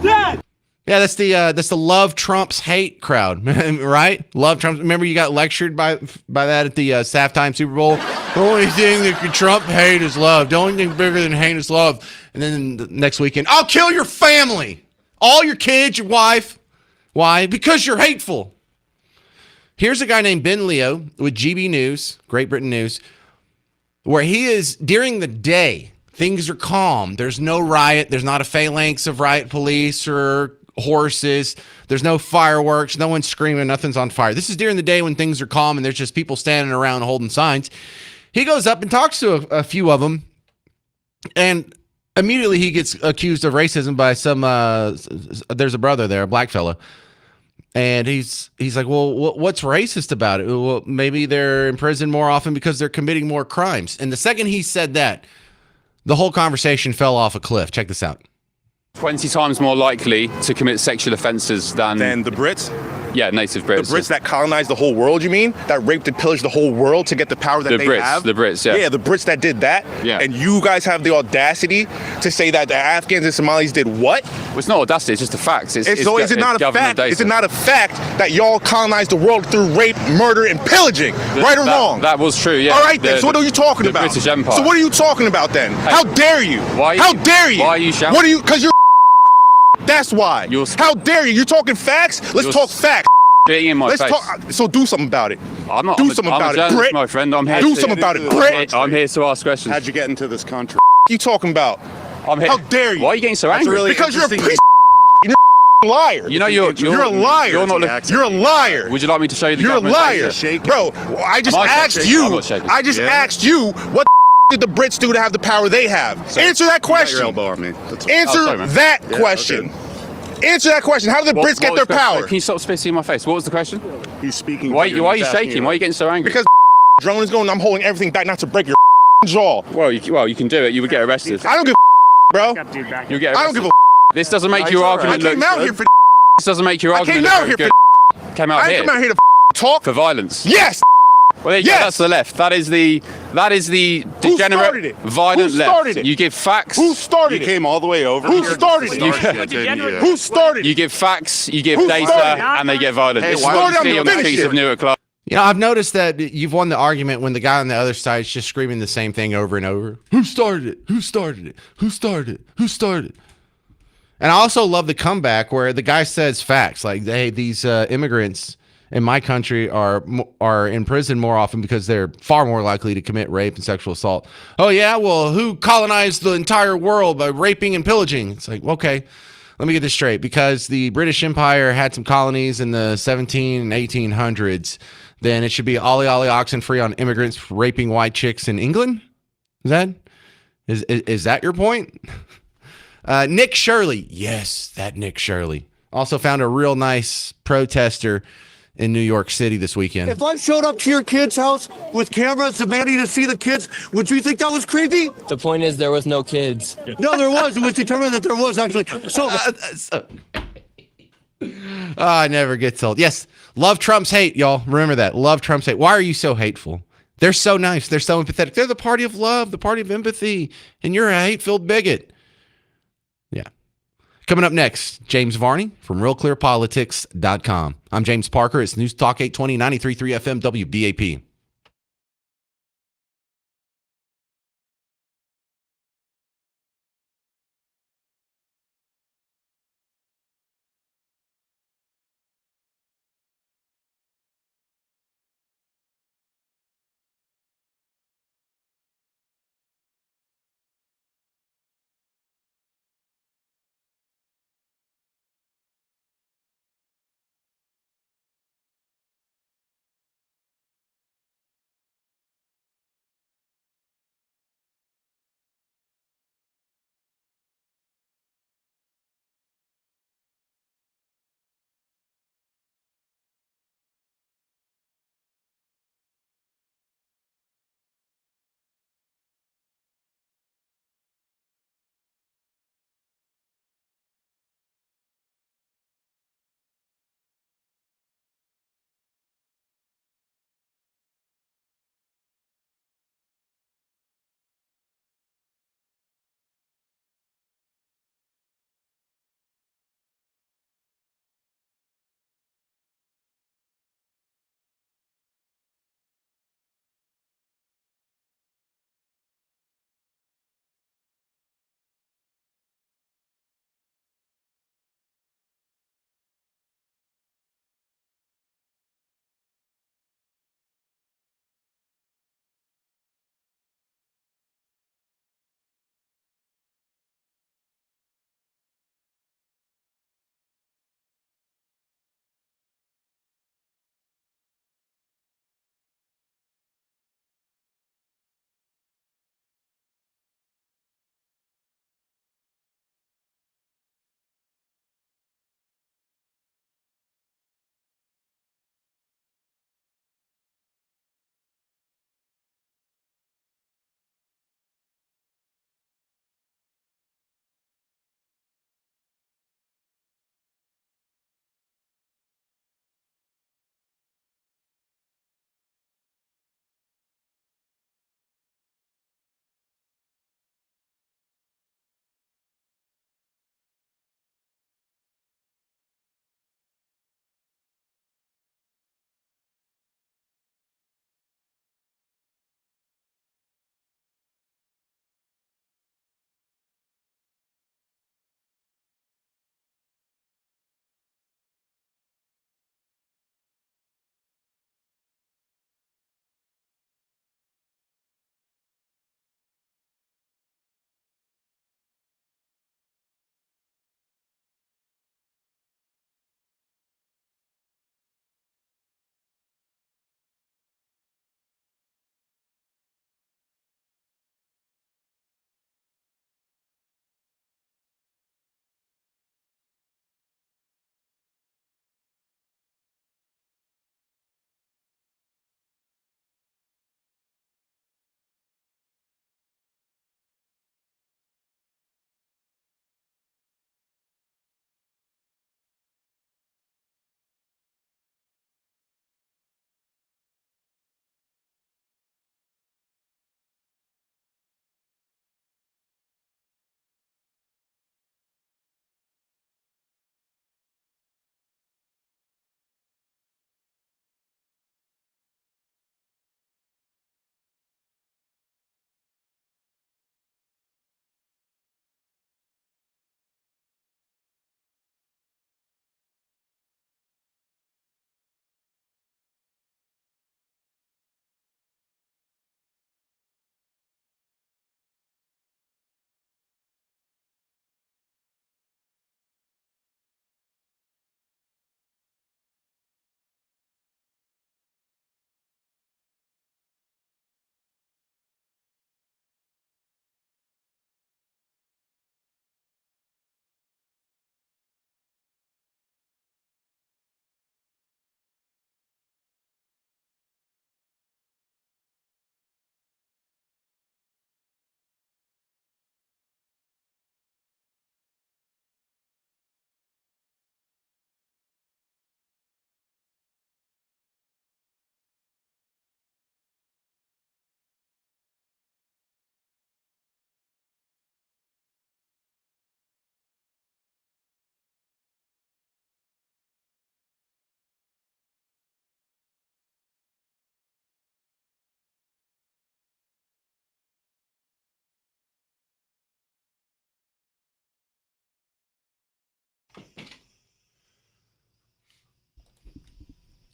Dead! Yeah, that's the love Trump's hate crowd, right? Love Trump. Remember you got lectured by that at the halftime Super Bowl? The only thing that can Trump hate is love. The only thing bigger than hate is love. And then the next weekend, I'll kill your family. All your kids, your wife. Why? Because you're hateful. Here's a guy named Ben Leo with GB News, Great Britain News, where he is during the day. Things are calm. There's no riot. There's not a phalanx of riot police or horses. There's no fireworks. No one's screaming. Nothing's on fire. This is during the day when things are calm and there's just people standing around holding signs. He goes up and talks to a few of them, and immediately he gets accused of racism by some. There's a brother there, a black fella, and he's like, "Well, what's racist about it? Well, maybe they're in prison more often because they're committing more crimes." And the second he said that, the whole conversation fell off a cliff. Check this out. 20 times more likely to commit sexual offences than the Brits? Yeah, native Brits. The Brits that colonized the whole world, you mean? That raped and pillaged the whole world to get the power that they have? The Brits, yeah. Yeah, the Brits that did that? Yeah. And you guys have the audacity to say that the Afghans and Somalis did what? Well, it's not audacity, it's just a fact. Is it not a fact? Data. Is it not a fact that y'all colonized the world through rape, murder, and pillaging? Right or wrong? That was true, yeah. All right, then. So what are you talking about? The British Empire. So what are you talking about then? Hey, how dare you? How dare you? Why are you shouting? What are you? Because you're. That's why. How dare you? You're talking facts? Let's talk facts. In my face. So do something about it. I'm not. Do something about it, Brit. My friend, I'm here. Do something about it, Brit. I'm here to ask questions. How'd you get into this country? You talking about? I'm here. How dare you? Why are you getting so angry? Because you're a piece. liar. You know you're a liar. You're not. You're a liar. Would you like me to show you the You're a government liar, data? bro. I just Am I asked shaking? you. I'm not shaking. I just asked you what did the Brits do to have the power they have? Answer that question. You got your elbow on me. Answer sorry, man. that Yeah, question. okay. Answer that question. How did the Brits get their power? Can you stop spitting in my face? What was the question? He's speaking. Why are you shaking? Why are you getting so angry? Because drone is going. I'm holding everything back not to break your jaw. Well, you can do it. You would get arrested. I don't give bro. You get arrested. I don't give a This doesn't make I your argument look. came out here for This doesn't make your I argument came look out very here good. for Came out I here ain't come out here to talk. for violence. Yes. Well, there you go. Yes. That's the left. That is the Who started degenerate, it? violent Who started left. it? You give facts. Who started You it? came all the way over. Who here started just it? to start shit, didn't you? Who started You it? give facts. You give Who data, started it? and they get violent. Hey, This is why what would you you see on the finish streets it? of Newark, Clark. You know, I've noticed that you've won the argument when the guy on the other side is just screaming the same thing over and over. Who started it? Who started it? Who started it? Who started it? And I also love the comeback where the guy says facts like, "Hey, these immigrants in my country are in prison more often because they're far more likely to commit rape and sexual assault." Oh yeah, well, who colonized the entire world by raping and pillaging? It's like, okay, let me get this straight. Because the British Empire had some colonies in the 17 and 1800s, then it should be ollie ollie oxen free on immigrants raping white chicks in England. Is that your point? Nick Shirley, yes, that Nick Shirley also found a real nice protester in New York City this weekend. If I showed up to your kid's house with cameras demanding to see the kids, would you think that was creepy? The point is there was no kids. No, there was. It was determined that there was actually. So I never get told. Yes, love Trump's hate, y'all. Remember that. Love Trump's hate. Why are you so hateful? They're so nice. They're so empathetic. They're the party of love, the party of empathy, and you're a hate-filled bigot. Yeah. Coming up next, James Varney from RealClearPolitics.com. I'm James Parker. It's News Talk 820, 93.3 FM, WBAP.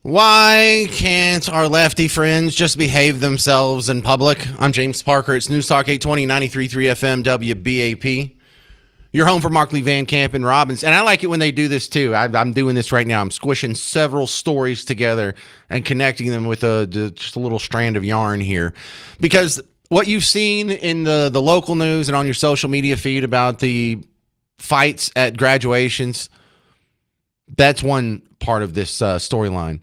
Why can't our lefty friends just behave themselves in public? I'm James Parker. It's News Talk 820, 93.3 FM, WBAP. You're home for Markley, Van Camp, and Robbins. And I like it when they do this, too. I'm doing this right now. I'm squishing several stories together and connecting them with just a little strand of yarn here. Because what you've seen in the local news and on your social media feed about the fights at graduations, that's one part of this storyline.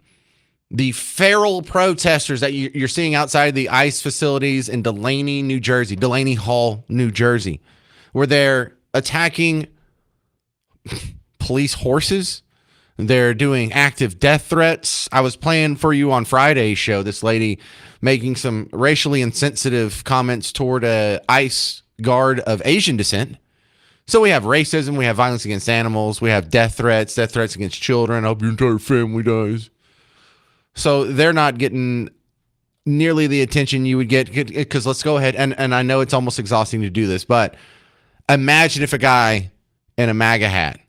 The feral protesters that you're seeing outside the ICE facilities in Delaney Hall, New Jersey, where they're attacking police horses. They're doing active death threats. I was playing for you on Friday's show, this lady making some racially insensitive comments toward a ICE guard of Asian descent. So we have racism, we have violence against animals, we have death threats against children. I hope your entire family dies. So they're not getting nearly the attention you would get, because let's go ahead, and I know it's almost exhausting to do this, but imagine if a guy in a MAGA hat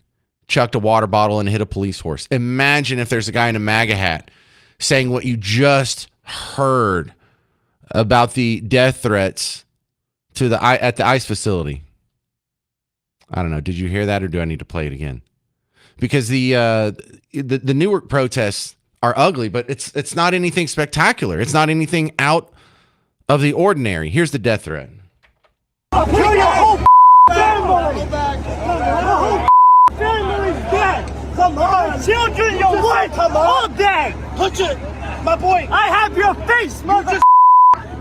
chucked a water bottle and hit a police horse. Imagine if there's a guy in a MAGA hat saying what you just heard about the death threats at the ICE facility. I don't know. Did you hear that, or do I need to play it again? Because the Newark protests are ugly, but it's not anything spectacular. It's not anything out of the ordinary. Here's the death threat. I'll kill your whole family! Your whole family's dead! Come on! Children, your wife, all dead! Touch it! My boy! I have your face, mother!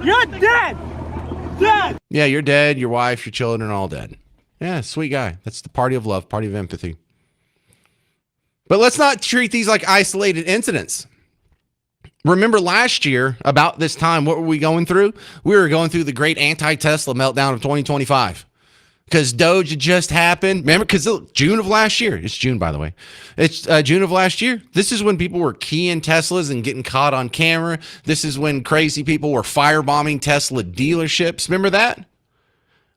You're dead! Dead! Yeah, you're dead. Your wife, your children, all dead. Yeah, sweet guy. That's the party of love, party of empathy. But let's not treat these like isolated incidents. Remember last year, about this time, what were we going through? We were going through the great anti-Tesla meltdown of 2025. Because Doge had just happened. Remember, because June of last year. It's June, by the way. It's June of last year. This is when people were keying Teslas and getting caught on camera. This is when crazy people were firebombing Tesla dealerships. Remember that?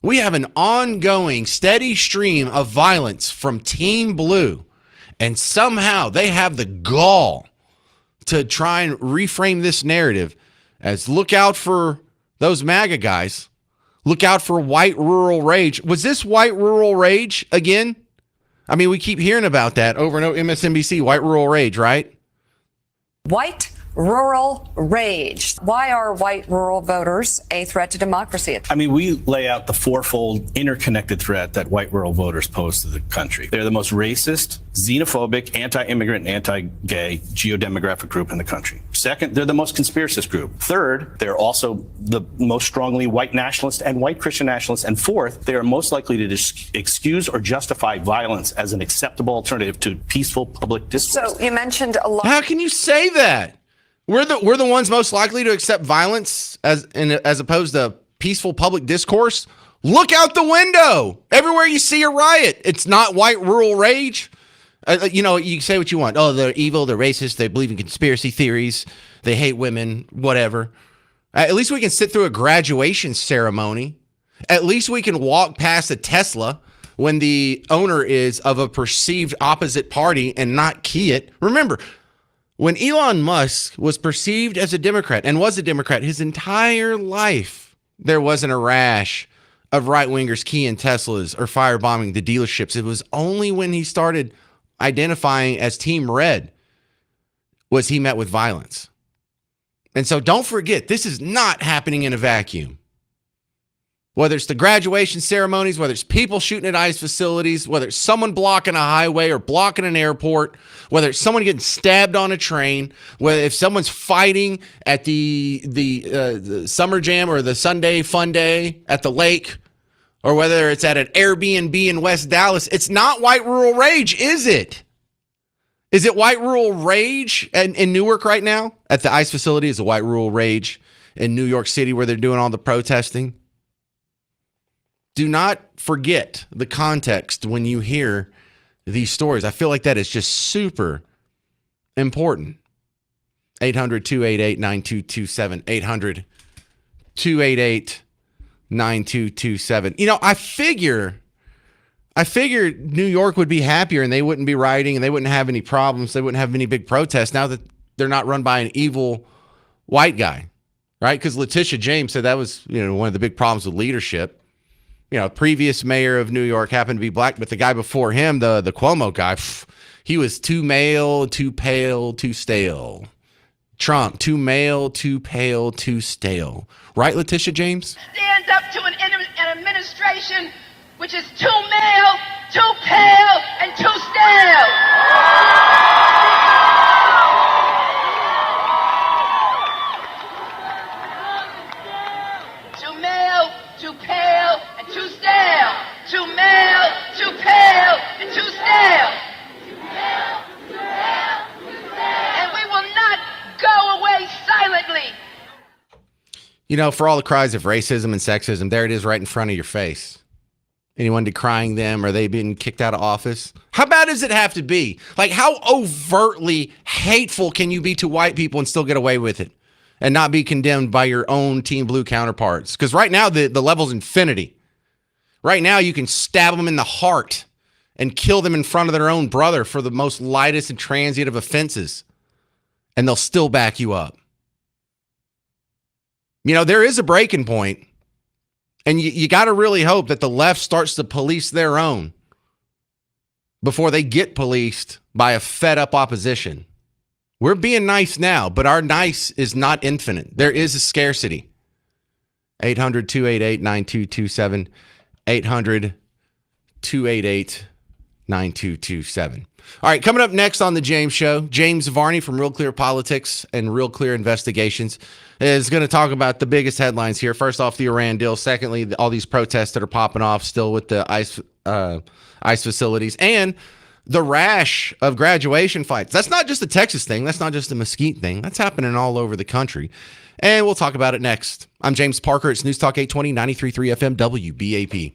We have an ongoing, steady stream of violence from Team Blue. And somehow they have the gall to try and reframe this narrative as look out for those MAGA guys. Look out for white rural rage. Was this white rural rage again? I mean, we keep hearing about that over and over. MSNBC, white rural rage, right? White rural rage. Why are white rural voters a threat to democracy? I mean, we lay out the fourfold interconnected threat that white rural voters pose to the country. They're the most racist, xenophobic, anti-immigrant, and anti-gay geodemographic group in the country. Second, they're the most conspiracist group. Third, they're also the most strongly white nationalist and white Christian nationalist. And fourth, they are most likely to excuse or justify violence as an acceptable alternative to peaceful public discourse. So you mentioned a lot. How can you say that? We're the ones most likely to accept violence as opposed to peaceful public discourse. Look out the window. Everywhere you see a riot, it's not white rural rage. You say what you want. Oh, they're evil, they're racist, they believe in conspiracy theories, they hate women, whatever. At least we can sit through a graduation ceremony. At least we can walk past a Tesla when the owner is of a perceived opposite party and not key it. Remember, when Elon Musk was perceived as a Democrat and was a Democrat his entire life, there wasn't a rash of right-wingers keying Teslas or firebombing the dealerships. It was only when he started identifying as Team Red was he met with violence. And so don't forget, this is not happening in a vacuum. Whether it's the graduation ceremonies, whether it's people shooting at ICE facilities, whether it's someone blocking a highway or blocking an airport, whether it's someone getting stabbed on a train, whether if someone's fighting at the summer jam or the Sunday fun day at the lake, or whether it's at an Airbnb in West Dallas, it's not white rural rage, is it? Is it white rural rage in Newark right now? At the ICE facility, is it white rural rage in New York City where they're doing all the protesting? Do not forget the context when you hear these stories. I feel like that is just super important. 800-288-9227. 800-288-9227. You know, I figured New York would be happier and they wouldn't be rioting and they wouldn't have any problems. They wouldn't have any big protests now that they're not run by an evil white guy, right? Because Letitia James said that was, one of the big problems with leadership. Previous mayor of New York happened to be black, but the guy before him, the Cuomo guy, he was too male, too pale, too stale. Trump, too male, too pale, too stale. Right, Letitia James? Stands up to an administration which is too male, too pale, and too stale. Too male, too pale, and too stale. Too male, too pale, and too stale. And we will not go away silently. For all the cries of racism and sexism, there it is right in front of your face. Anyone decrying them or they being kicked out of office? How bad does it have to be? Like, how overtly hateful can you be to white people and still get away with it and not be condemned by your own Team Blue counterparts? Because right now, the level's infinity. Right now, you can stab them in the heart and kill them in front of their own brother for the most lightest and transient of offenses, and they'll still back you up. There is a breaking point. And you got to really hope that the left starts to police their own before they get policed by a fed up opposition. We're being nice now, but our nice is not infinite. There is a scarcity. 800-288-9227. 800-288-9227. All right, coming up next on The James Show, James Varney from Real Clear Politics and Real Clear Investigations is going to talk about the biggest headlines here. First off, the Iran deal. Secondly, all these protests that are popping off still with the ICE facilities and the rash of graduation fights. That's not just a Texas thing. That's not just a Mesquite thing. That's happening all over the country. And we'll talk about it next. I'm James Parker. It's News Talk 820, 93.3 FM, WBAP.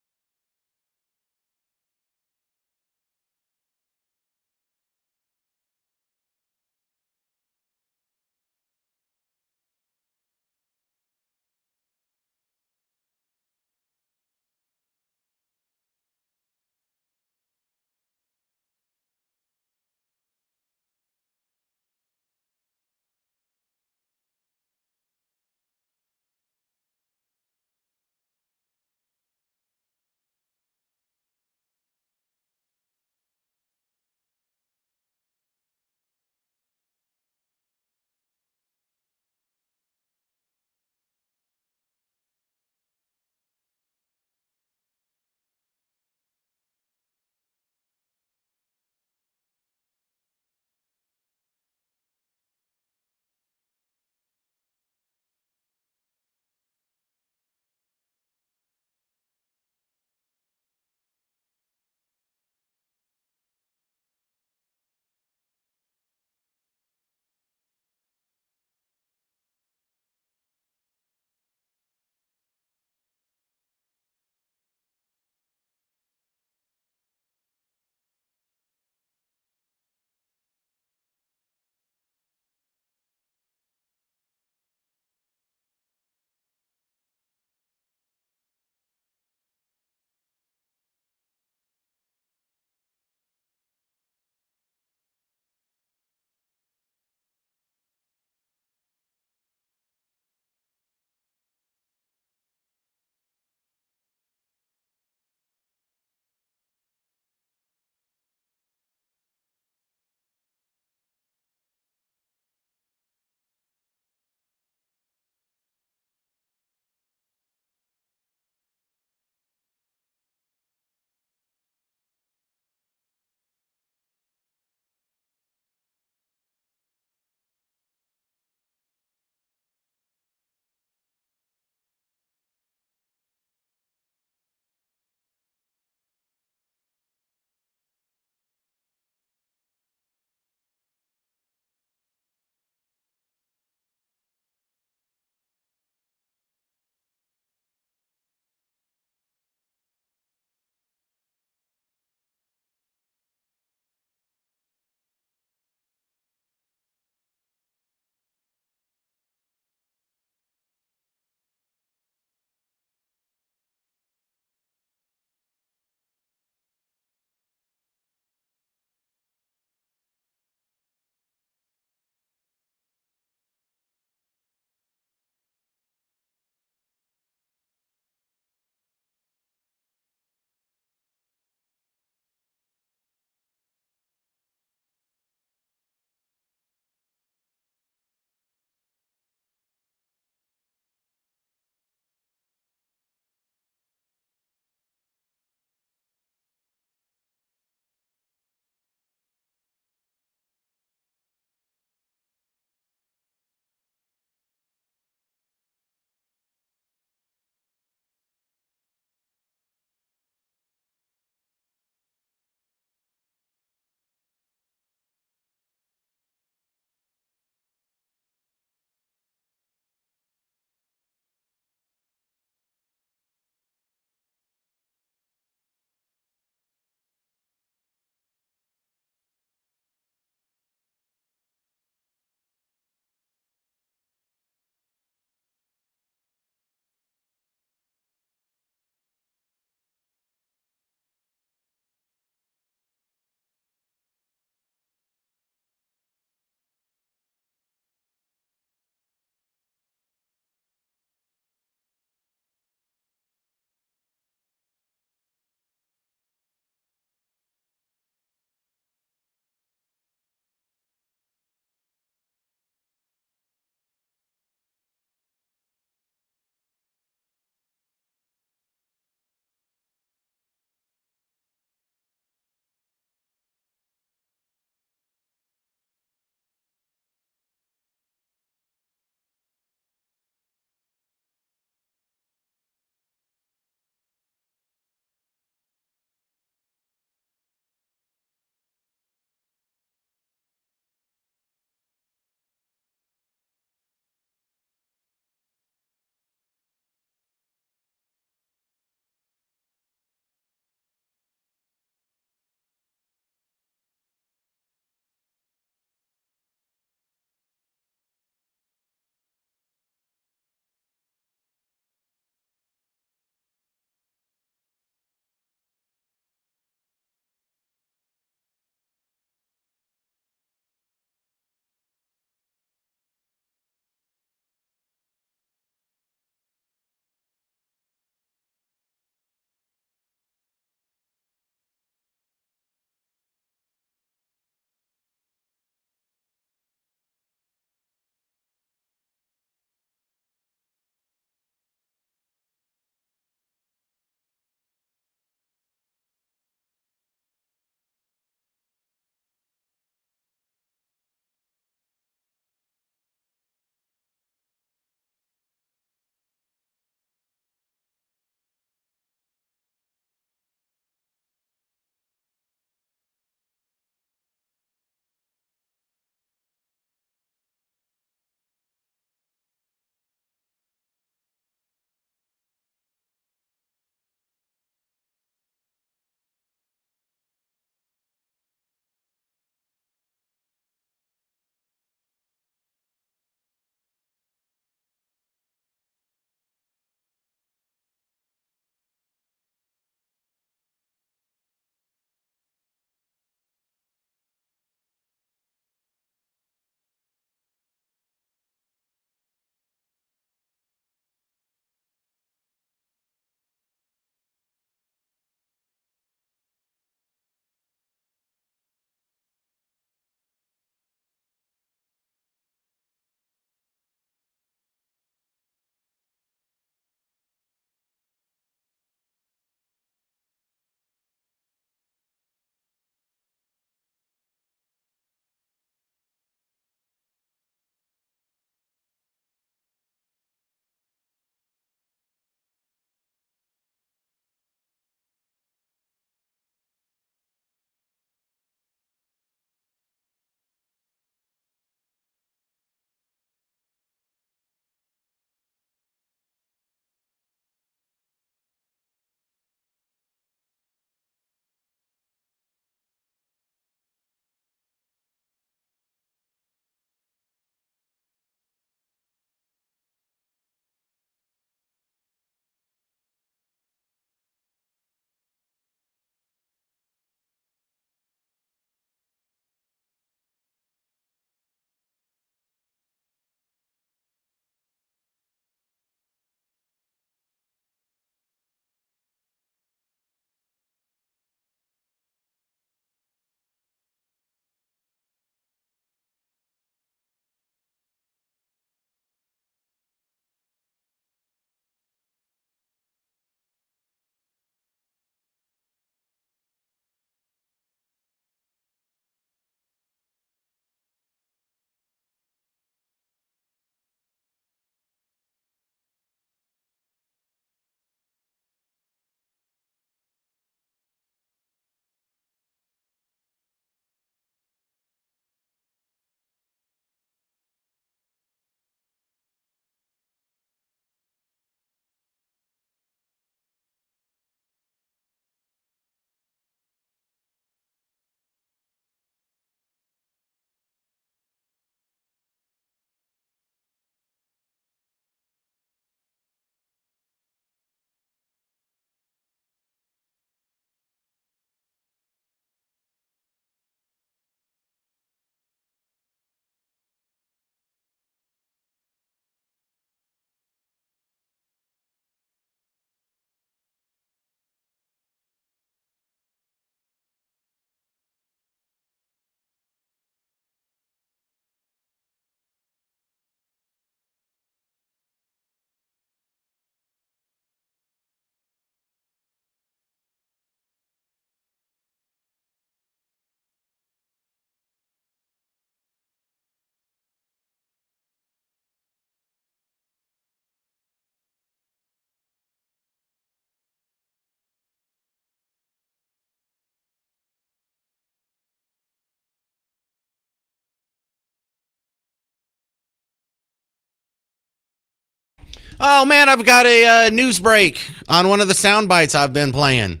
Oh, man, I've got a news break on one of the sound bites I've been playing.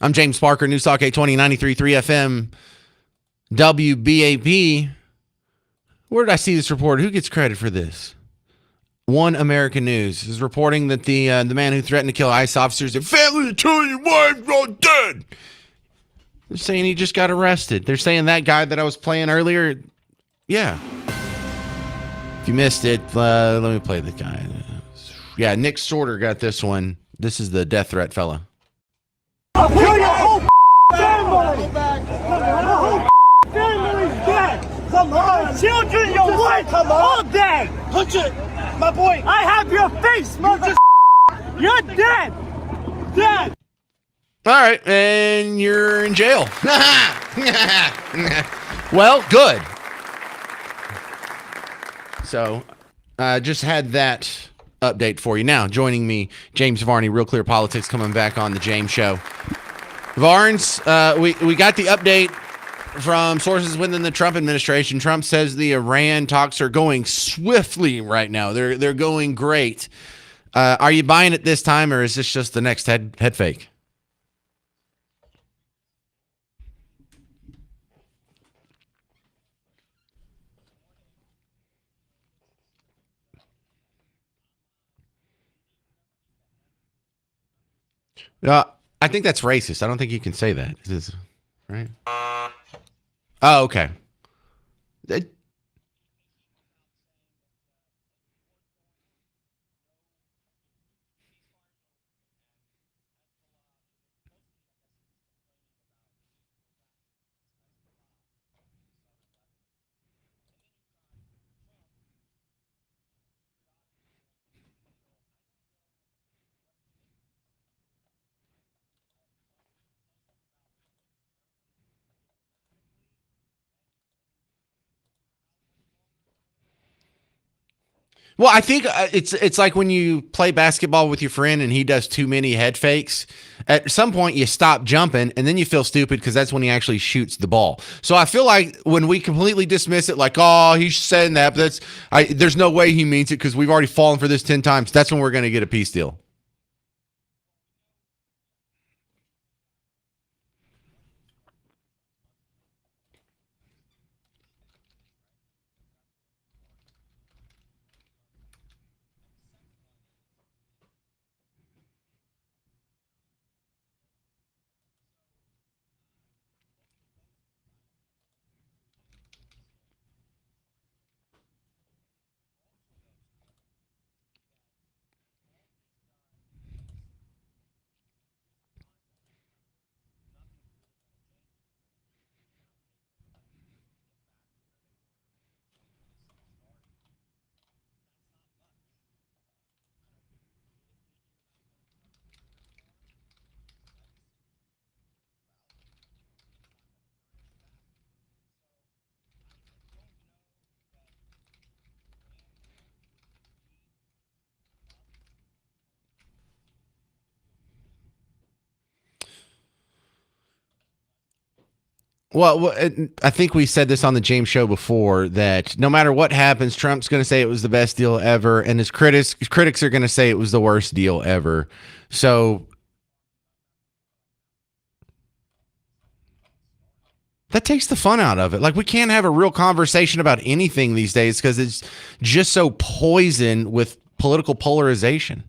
I'm James Parker, News Talk 820, 93.3 FM, WBAP. Where did I see this report? Who gets credit for this? One American News is reporting that the man who threatened to kill ICE officers said, "Family to tell your wife you're dead." They're saying he just got arrested. They're saying that guy that I was playing earlier, yeah. If you missed it, let me play the guy. Yeah, Nick Sorter got this one. This is the death threat fella. I'll kill your whole family! Your whole family's dead! Come on! Children, your wife, come on! All dead! Punch it! My boy! I have your face, mother! You're dead! Dead! All right, and you're in jail. Well, good. So, just had that update for you. Now, joining me, James Varney, Real Clear Politics, coming back on the James Show. Varnes, we got the update from sources within the Trump administration. Trump says the Iran talks are going swiftly right now. They're going great. Are you buying it this time, or is this just the next head fake? I think that's racist. I don't think you can say that. Right? Oh, okay. Well, I think it's like when you play basketball with your friend and he does too many head fakes. At some point, you stop jumping and then you feel stupid because that's when he actually shoots the ball. So I feel like when we completely dismiss it, like, oh, he's saying that, but there's no way he means it because we've already fallen for this 10 times. That's when we're going to get a peace deal. Well, I think we said this on the James Show before that no matter what happens, Trump's going to say it was the best deal ever, and his critics are going to say it was the worst deal ever. So that takes the fun out of it. Like, we can't have a real conversation about anything these days because it's just so poisoned with political polarization.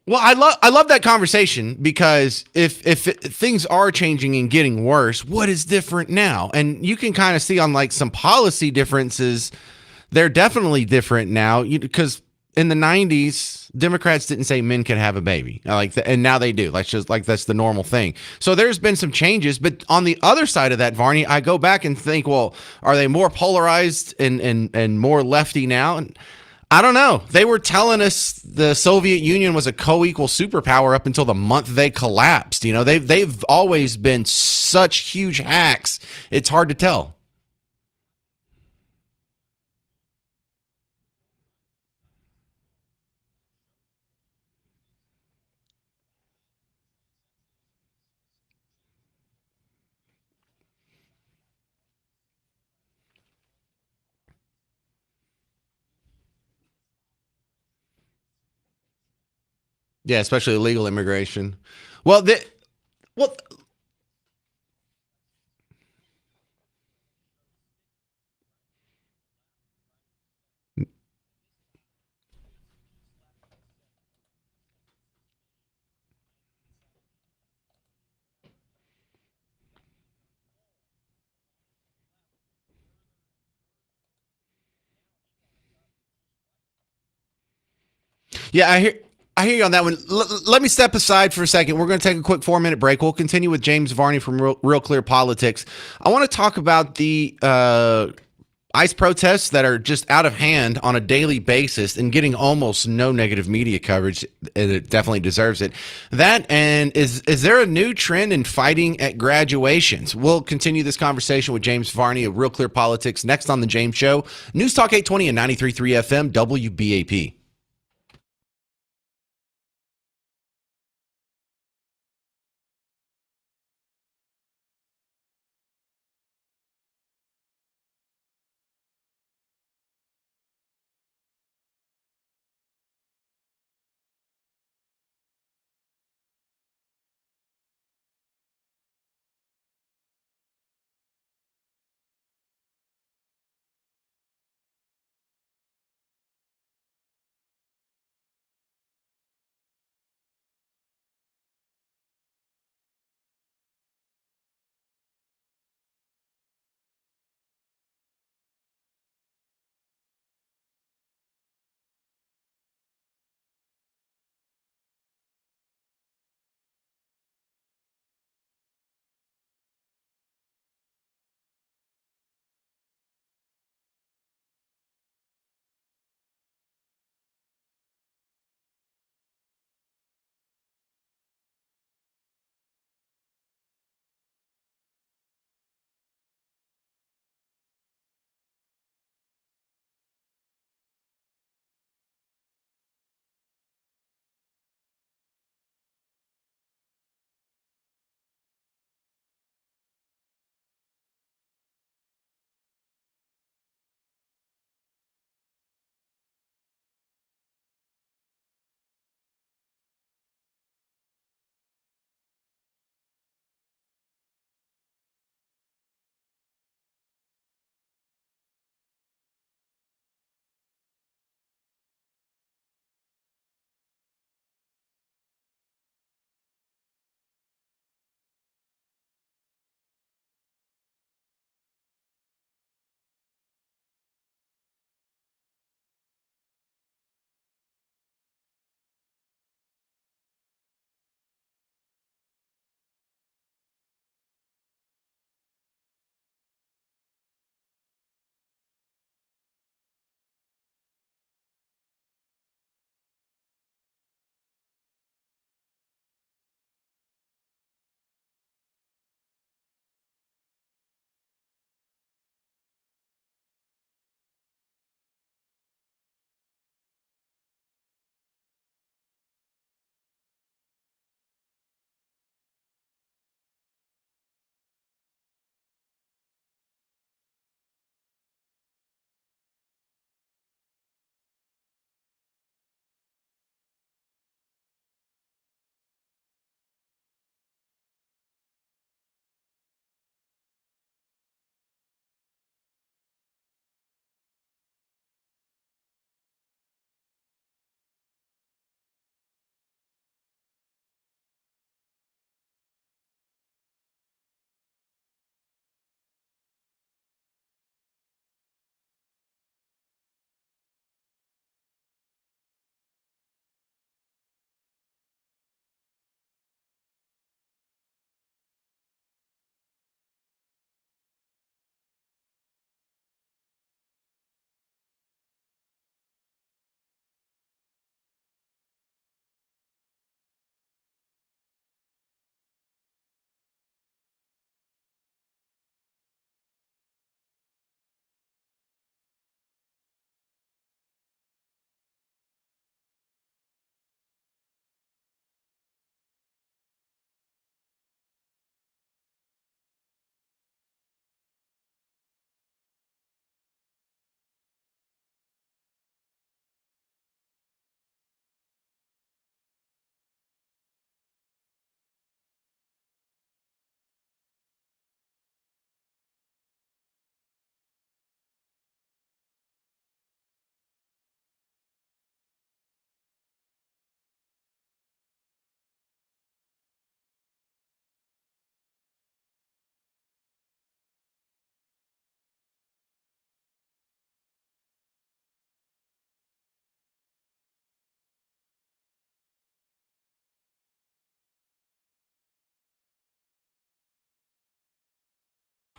Well, I love that conversation because if things are changing and getting worse, what is different now? And you can kind of see on like some policy differences, they're definitely different now because in the 90s, Democrats didn't say men could have a baby and now they do. That's the normal thing. So there's been some changes, but on the other side of that, Varney, I go back and think, well, are they more polarized and more lefty now? And I don't know. They were telling us the Soviet Union was a co-equal superpower up until the month they collapsed. You know, they've always been such huge hacks. It's hard to tell. Yeah, especially illegal immigration. Well, well, yeah, I hear you on that one. Let me step aside for a second. We're going to take a quick 4-minute break. We'll continue with James Varney from Real Clear Politics. I want to talk about the ICE protests that are just out of hand on a daily basis and getting almost no negative media coverage. And it definitely deserves it. That, and is there a new trend in fighting at graduations? We'll continue this conversation with James Varney of Real Clear Politics next on The James Show. News Talk 820 and 93.3 FM WBAP.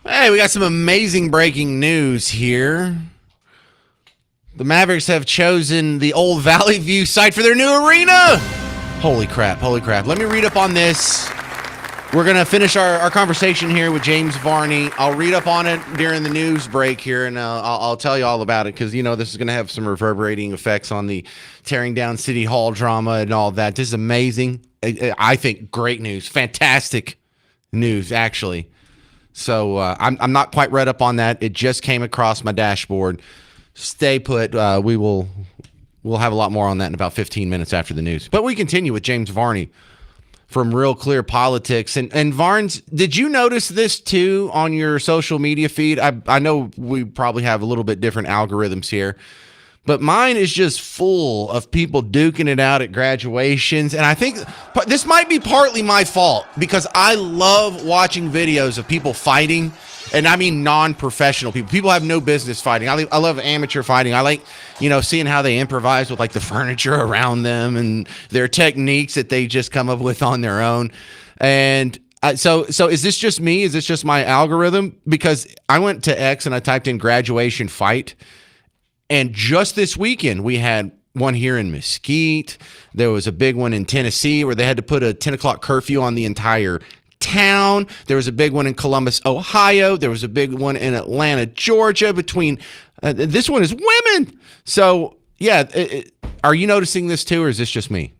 Hey, we got some amazing breaking news here. The Mavericks have chosen the old Valley View site for their new arena. Holy crap, holy crap. Let me read up on this. We're going to finish our conversation here with James Varney. I'll read up on it during the news break here, and I'll tell you all about it because, you know, this is going to have some reverberating effects on the tearing down City Hall drama and all that. This is amazing. I think great news. Fantastic news, actually. So I'm not quite read up on that. It just came across my dashboard. Stay put. We'll have a lot more on that in about 15 minutes after the news. But we continue with James Varney from Real Clear Politics. And Varnes, did you notice this too on your social media feed? I know we probably have a little bit different algorithms here, but mine is just full of people duking it out at graduations. And I think this might be partly my fault because I love watching videos of people fighting. And I mean non-professional people. People have no business fighting. I love amateur fighting. I like, you know, seeing how they improvise with like the furniture around them and their techniques that they just come up with on their own. And so is this just me? Is this just my algorithm? Because I went to X and I typed in graduation fight. And just this weekend, we had one here in Mesquite. There was a big one in Tennessee where they had to put a 10 o'clock curfew on the entire town. There was a big one in Columbus, Ohio. There was a big one in Atlanta, Georgia. Between this one is women. So yeah, are you noticing this too, or is this just me?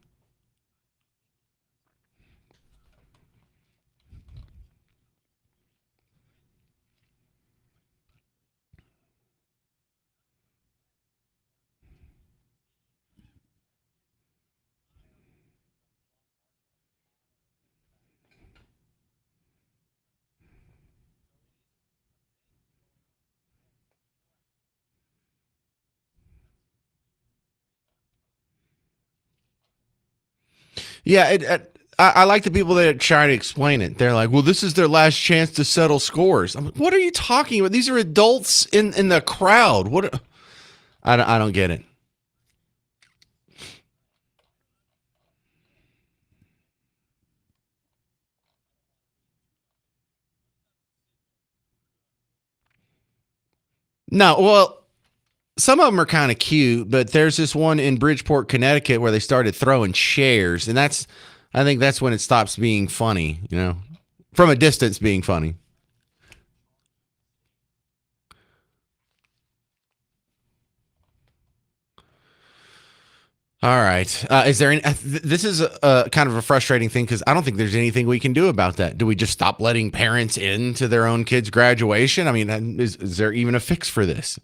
Yeah, I like the people that try to explain it. They're like, well, this is their last chance to settle scores. I'm like, what are you talking about? These are adults in the crowd. What? I don't get it. No, well, some of them are kind of cute, but there's this one in Bridgeport, Connecticut, where they started throwing chairs, and I think that's when it stops being funny, you know, from a distance being funny. All right. Is there any? This is a kind of a frustrating thing because I don't think there's anything we can do about that. Do we just stop letting parents into their own kids' graduation? I mean, is there even a fix for this?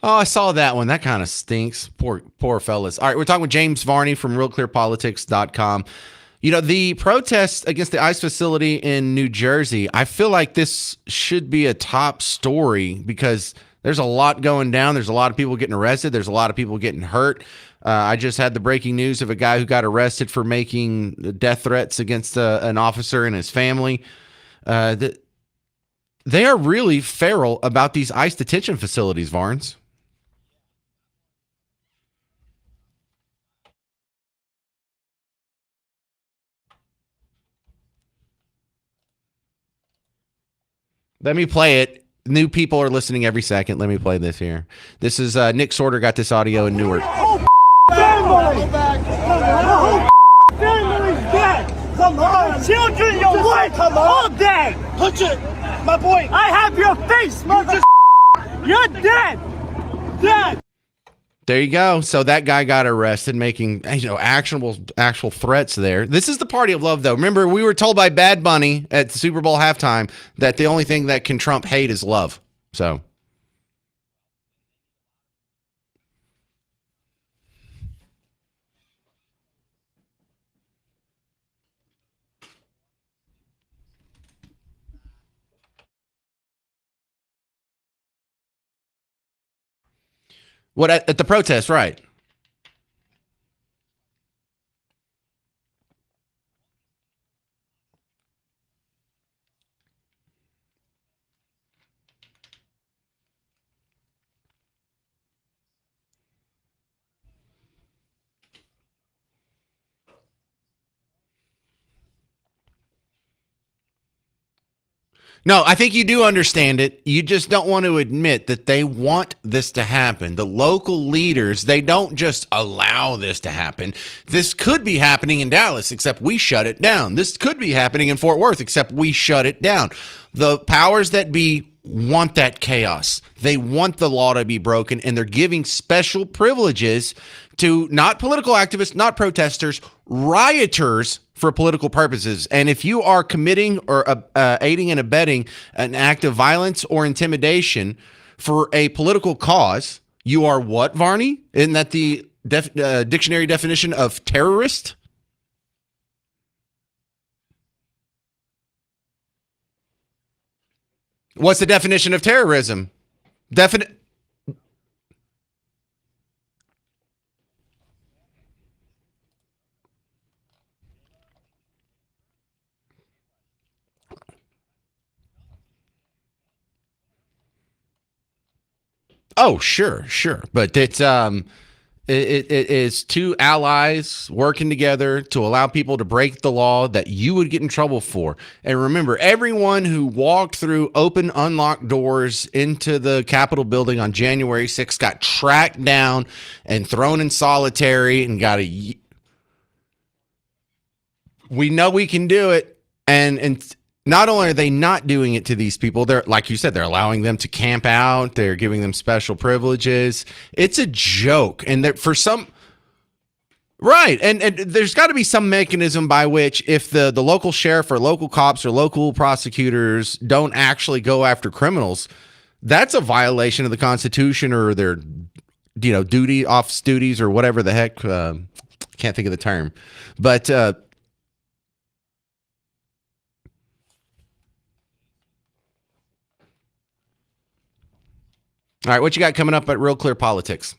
Oh, I saw that one. That kind of stinks. Poor fellas. All right, we're talking with James Varney from realclearpolitics.com. You know, the protests against the ICE facility in New Jersey, I feel like this should be a top story because there's a lot going down. There's a lot of people getting arrested. There's a lot of people getting hurt. I just had the breaking news of a guy who got arrested for making death threats against an officer and his family. They are really feral about these ICE detention facilities, Varnes. Let me play it. New people are listening every second. Let me play this here. This is Nick Sorter got this audio in Newark. Family! Family's dead! Come on! Children, your wife, all dead! Put it! My boy! I have your face, mother! You're dead! Dead! There you go. So that guy got arrested making, you know, actual threats there. This is the party of love, though. Remember, we were told by Bad Bunny at the Super Bowl halftime that the only thing that can trump hate is love. So. What at the protest, right? No, I think you do understand it. You just don't want to admit that they want this to happen. The local leaders, they don't just allow this to happen. This could be happening in Dallas, except we shut it down. This could be happening in Fort Worth, except we shut it down. The powers that be want that chaos. They want the law to be broken, and they're giving special privileges to not political activists, not protesters, rioters for political purposes. And if you are committing or aiding and abetting an act of violence or intimidation for a political cause, you are what, Varney? Isn't that the dictionary definition of terrorist? What's the definition of terrorism? Oh, sure, sure. But it is two allies working together to allow people to break the law that you would get in trouble for. And remember, everyone who walked through open, unlocked doors into the Capitol building on January 6th got tracked down and thrown in solitary and got a. We know we can do it, and not only are they not doing it to these people, they're, like you said, they're allowing them to camp out. They're giving them special privileges. It's a joke, and for some, right? And there's got to be some mechanism by which, if the local sheriff or local cops or local prosecutors don't actually go after criminals, that's a violation of the Constitution or their, office duties or whatever the heck. Can't think of the term, but. All right, what you got coming up at Real Clear Politics?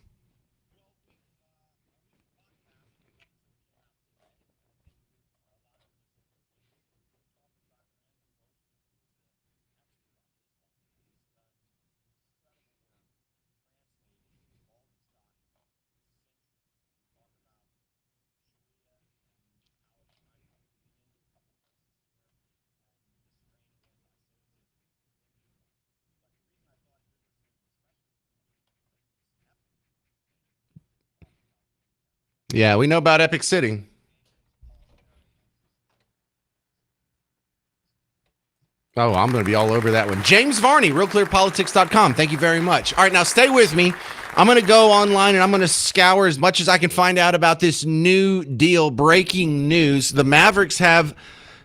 Yeah, we know about Epic City. Oh, I'm going to be all over that one. James Varney, realclearpolitics.com. Thank you very much. All right, now stay with me. I'm going to go online and I'm going to scour as much as I can find out about this new deal. Breaking news. The Mavericks have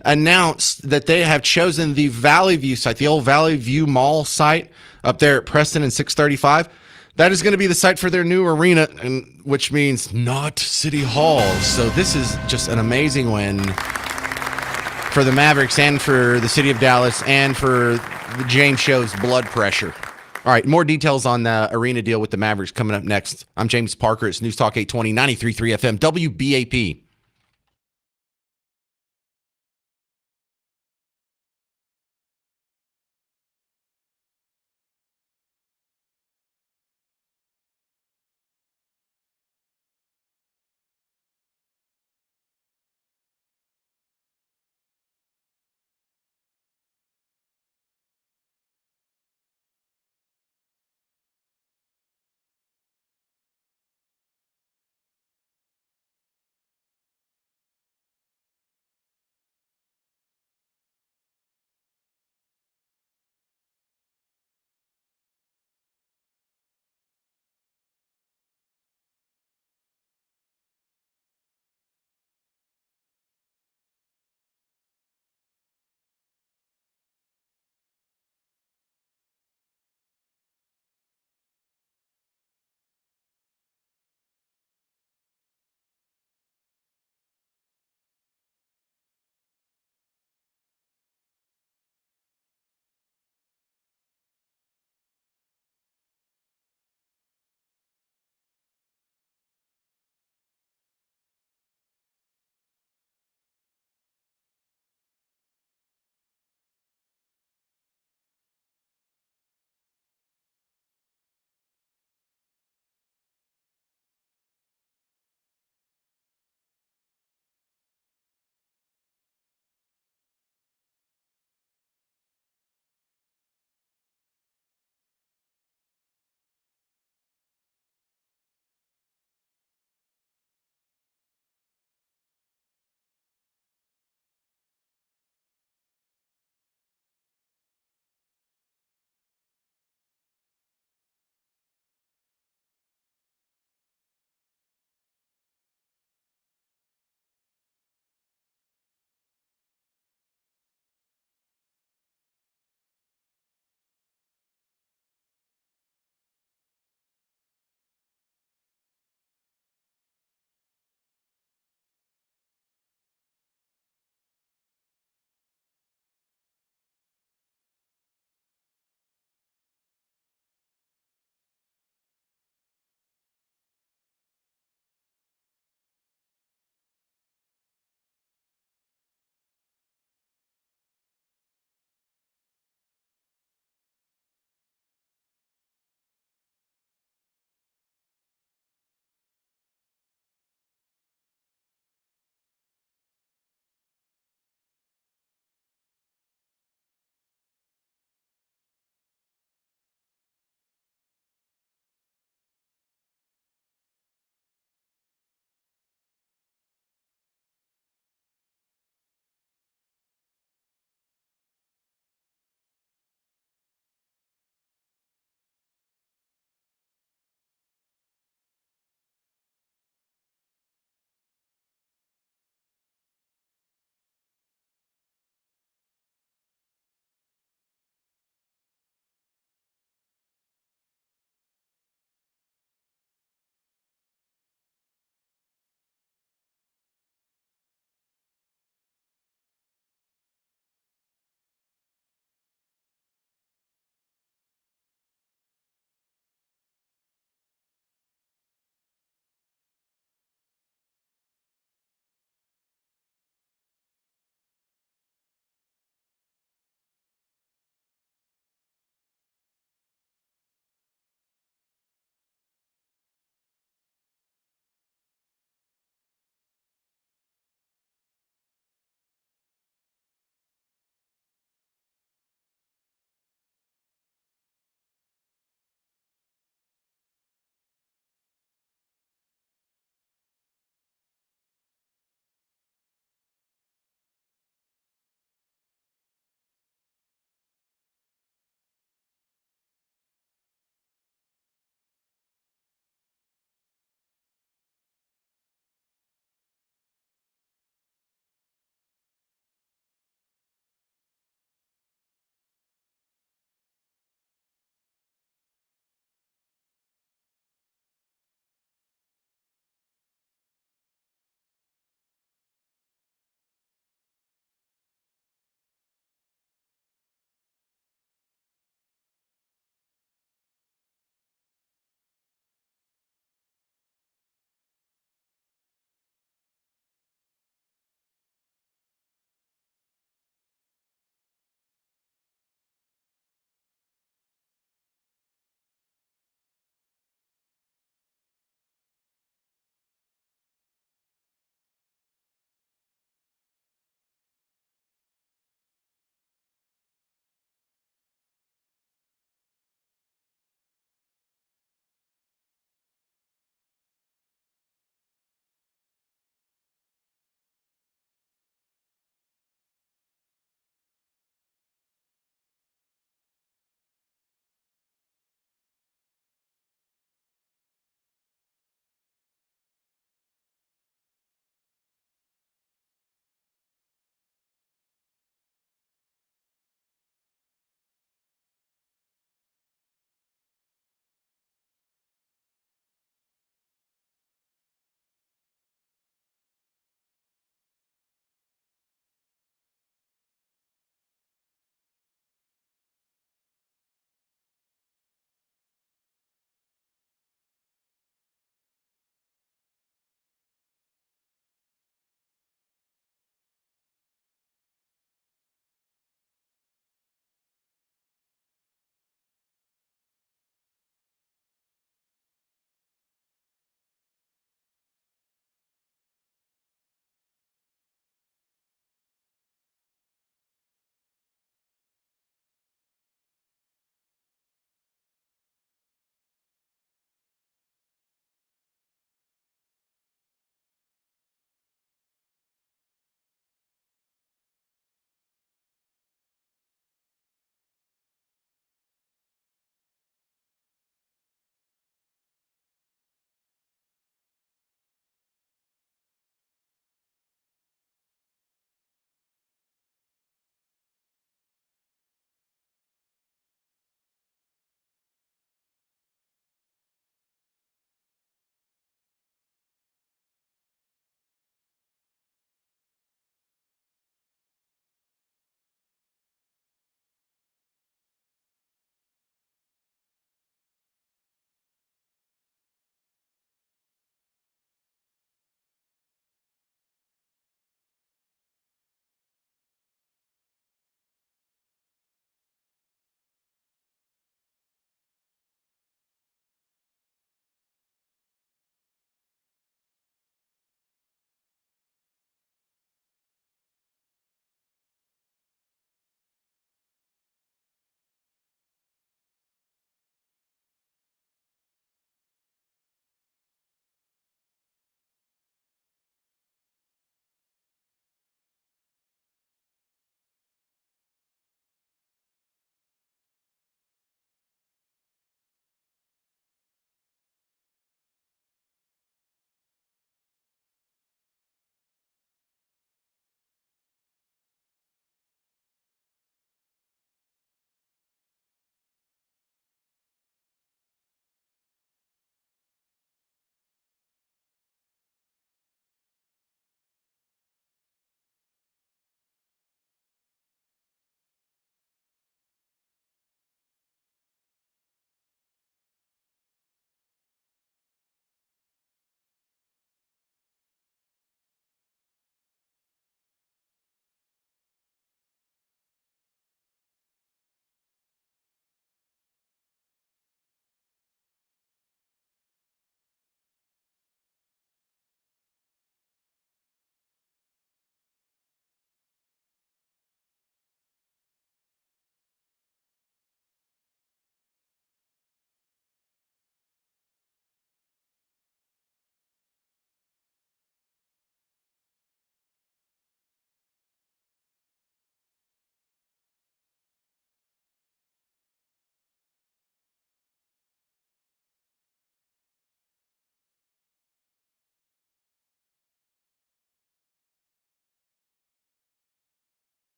announced that they have chosen the Valley View site, the old Valley View Mall site up there at Preston and 635. That is going to be the site for their new arena, and which means not City Hall. So this is just an amazing win for the Mavericks and for the city of Dallas and for the James Show's blood pressure. All right, more details on the arena deal with the Mavericks coming up next. I'm James Parker. It's News Talk 820, 93.3 FM, WBAP.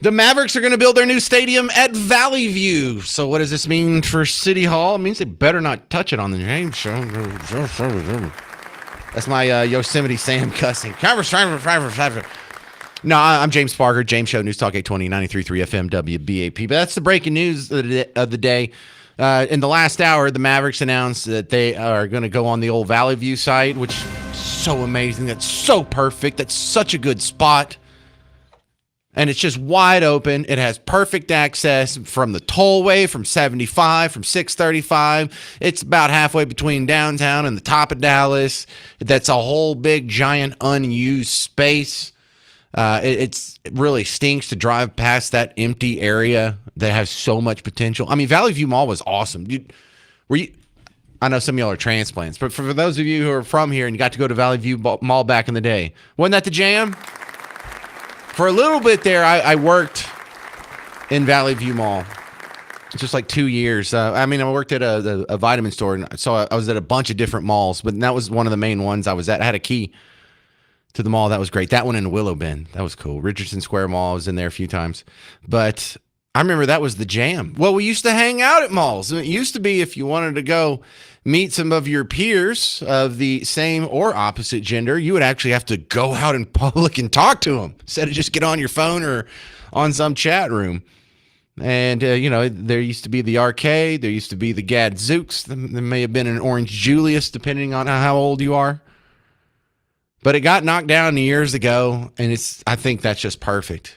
The Mavericks are going to build their new stadium at Valley View. So what does this mean for City Hall? It means they better not touch it on the James Show. That's my Yosemite Sam cussing. No, I'm James Parker, James Show, News Talk 820, 93.3 FM, WBAP. But that's the breaking news of the day. In the last hour, the Mavericks announced that they are going to go on the old Valley View site, which is so amazing. That's so perfect. That's such a good spot. And it's just wide open. It has perfect access from the tollway, from 75, from 635. It's about halfway between downtown and the top of Dallas. That's a whole big, giant, unused space. It really stinks to drive past that empty area that has so much potential. I mean, Valley View Mall was awesome. I know some of y'all are transplants, but for those of you who are from here and you got to go to Valley View Mall back in the day, wasn't that the jam? For a little bit there, I worked in Valley View Mall. Just like 2 years. I worked at a vitamin store, and so I was at a bunch of different malls, but that was one of the main ones I was at. I had a key to the mall. That was great. That one in Willow Bend. That was cool. Richardson Square Mall. I was in there a few times. But I remember that was the jam. Well, we used to hang out at malls. It used to be if you wanted to go meet some of your peers of the same or opposite gender, you would actually have to go out in public and talk to them instead of just get on your phone or on some chat room. And, there used to be the arcade. There used to be the Gadzooks. There may have been an Orange Julius, depending on how old you are. But it got knocked down years ago, and I think that's just perfect.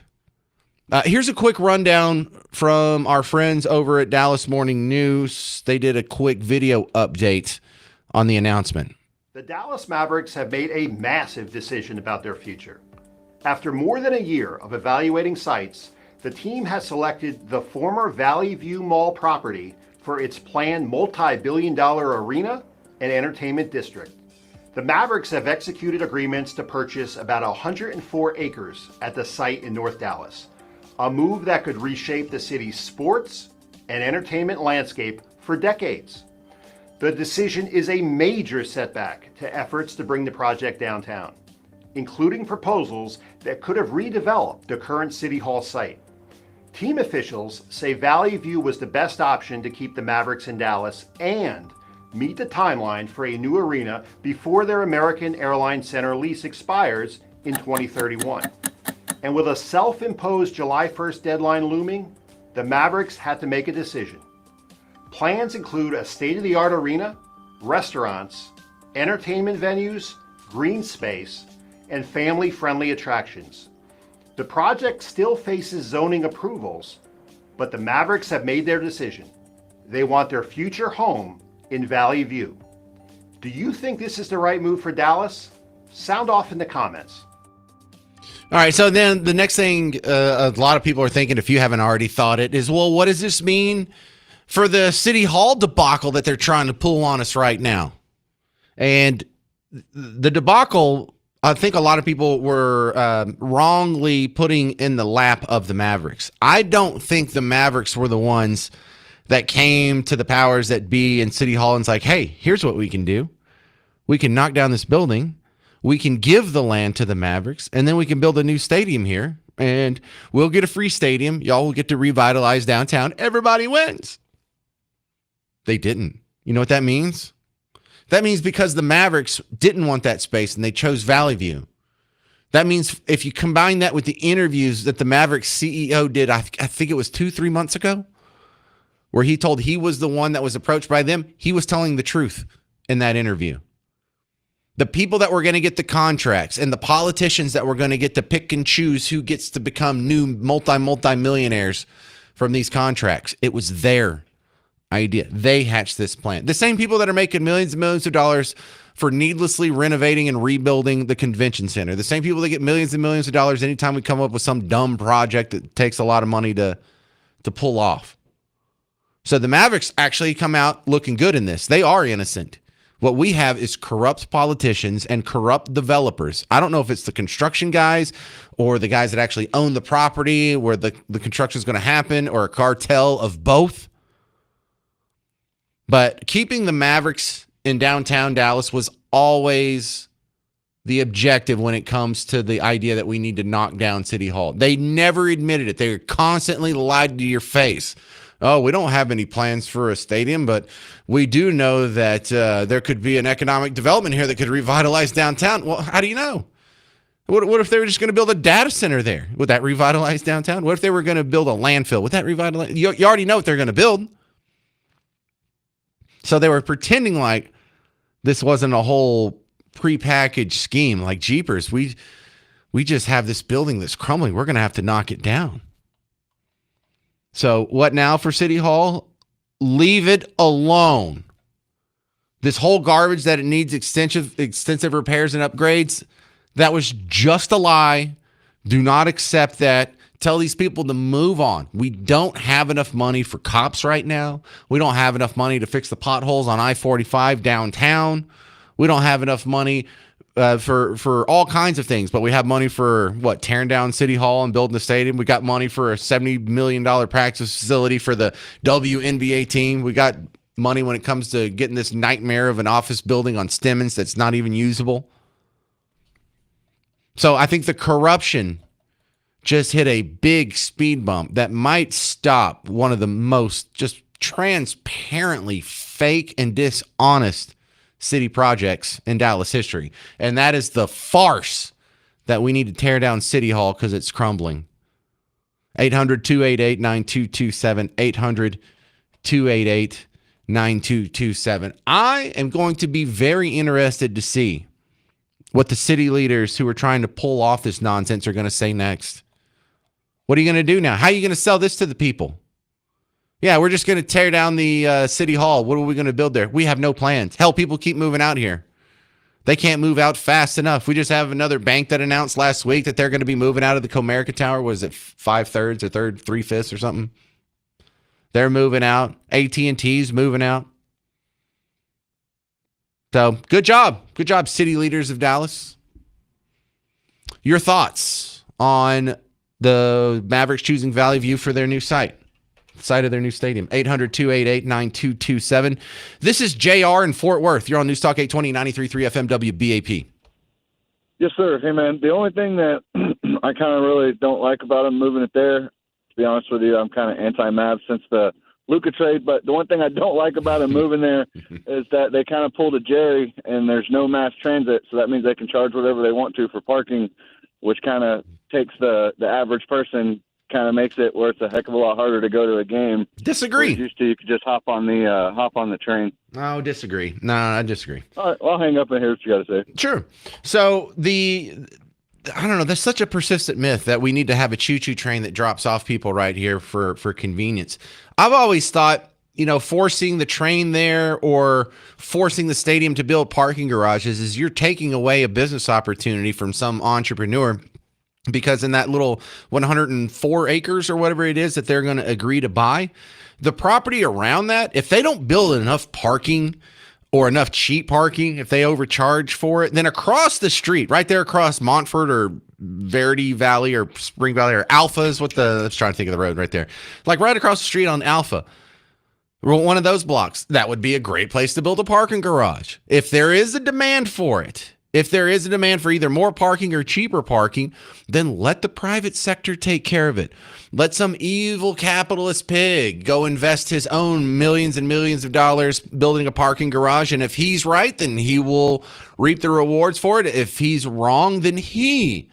Here's a quick rundown from our friends over at Dallas Morning News. They did a quick video update on the announcement. The Dallas Mavericks have made a massive decision about their future. After more than a year of evaluating sites, the team has selected the former Valley View Mall property for its planned multi-billion-dollar arena and entertainment district. The Mavericks have executed agreements to purchase about 104 acres at the site in North Dallas, a move that could reshape the city's sports and entertainment landscape for decades. The decision is a major setback to efforts to bring the project downtown, including proposals that could have redeveloped the current City Hall site. Team officials say Valley View was the best option to keep the Mavericks in Dallas and meet the timeline for a new arena before their American Airlines Center lease expires in 2031. And with a self-imposed July 1st deadline looming, the Mavericks had to make a decision. Plans include a state-of-the-art arena, restaurants, entertainment venues, green space, and family-friendly attractions. The project still faces zoning approvals, but the Mavericks have made their decision. They want their future home in Valley View. Do you think this is the right move for Dallas? Sound off in the comments. All right, so then the next thing a lot of people are thinking, if you haven't already thought it, is, well, what does this mean for the City Hall debacle that they're trying to pull on us right now? And the debacle, I think a lot of people were wrongly putting in the lap of the Mavericks. I don't think the Mavericks were the ones that came to the powers that be in City Hall and it's like, hey, here's what we can do. We can knock down this building. We can give the land to the Mavericks, and then we can build a new stadium here, and we'll get a free stadium. Y'all will get to revitalize downtown. Everybody wins. They didn't. You know what that means? That means because the Mavericks didn't want that space, and they chose Valley View. That means if you combine that with the interviews that the Mavericks CEO did, I think it was 2-3 months ago, where he told he was the one that was approached by them, he was telling the truth in that interview. The people that were going to get the contracts and the politicians that were going to get to pick and choose who gets to become new multi-millionaires from these contracts. It was their idea. They hatched this plan. The same people that are making millions and millions of dollars for needlessly renovating and rebuilding the convention center. The same people that get millions and millions of dollars anytime we come up with some dumb project that takes a lot of money to pull off. So the Mavericks actually come out looking good in this. They are innocent. What we have is corrupt politicians and corrupt developers. I don't know if it's the construction guys or the guys that actually own the property where the construction is going to happen, or a cartel of both. But keeping the Mavericks in downtown Dallas was always the objective when it comes to the idea that we need to knock down City Hall. They never admitted it. They constantly lied to your face. Oh, we don't have any plans for a stadium, but we do know that there could be an economic development here that could revitalize downtown. Well, how do you know? What if they were just going to build a data center there? Would that revitalize downtown? What if they were going to build a landfill? Would that revitalize? You already know what they're going to build. So they were pretending like this wasn't a whole prepackaged scheme. Like, jeepers, we just have this building that's crumbling. We're going to have to knock it down. So what now for City Hall? Leave it alone. This whole garbage that it needs extensive repairs and upgrades, that was just a lie. Do not accept that. Tell these people to move on. We don't have enough money for cops right now. We don't have enough money to fix the potholes on I-45 downtown. We don't have enough money for all kinds of things, but we have money for tearing down City Hall and building the stadium. We got money for a $70 million practice facility for the WNBA team. We got money when it comes to getting this nightmare of an office building on Stemmons that's not even usable. So I think the corruption just hit a big speed bump that might stop one of the most just transparently fake and dishonest city projects in Dallas history. And that is the farce that we need to tear down City Hall because it's crumbling. 800-288-9227. 800-288-9227. I am going to be very interested to see what the city leaders who are trying to pull off this nonsense are going to say next. What are you going to do now? How are you going to sell this to the people? Yeah, we're just going to tear down the City Hall. What are we going to build there? We have no plans. Hell, people keep moving out here. They can't move out fast enough. We just have another bank that announced last week that they're going to be moving out of the Comerica Tower. Was it 5/3 or 3/5 or something? They're moving out. AT&T's moving out. So good job. Good job, city leaders of Dallas. Your thoughts on the Mavericks choosing Valley View for their new site of their new stadium. 800-288-9227. This is JR in Fort Worth. You're on News Talk 820, 93.3 FM WBAP. Yes, sir. Hey, man, the only thing that I kind of really don't like about them moving it there, to be honest with you, I'm kind of anti-Mav since the Luka trade. But the one thing I don't like about them moving there is that they kind of pulled a Jerry and there's no mass transit. So that means they can charge whatever they want to for parking, which kind of takes the average person, kind of makes it where it's a heck of a lot harder to go to a game. Disagree. Used to, you could just hop on the train. No, disagree. No, I disagree. All right, well, I'll hang up and hear what you got to say. Sure. So I don't know, there's such a persistent myth that we need to have a choo-choo train that drops off people right here for convenience. I've always thought, forcing the train there or forcing the stadium to build parking garages is you're taking away a business opportunity from some entrepreneur. Because in that little 104 acres or whatever it is that they're going to agree to buy, the property around that, if they don't build enough parking or enough cheap parking, if they overcharge for it, then across the street, right there across Montfort or Verity Valley or Spring Valley or Alpha is let's try to think of the road right there. Like right across the street on Alpha, one of those blocks, that would be a great place to build a parking garage. If there is a demand for it, if there is a demand for either more parking or cheaper parking, then let the private sector take care of it. Let some evil capitalist pig go invest his own millions and millions of dollars building a parking garage. And if he's right, then he will reap the rewards for it. If he's wrong, then he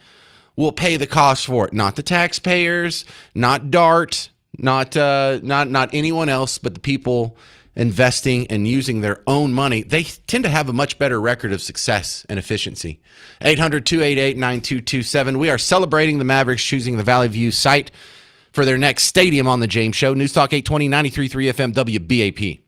will pay the cost for it. Not the taxpayers, not DART, not anyone else, but the people investing and using their own money. They tend to have a much better record of success and efficiency. 800-288-9227. We are celebrating the Mavericks choosing the Valley View site for their next stadium on the James Show. News Talk 820, 93.3 FM WBAP.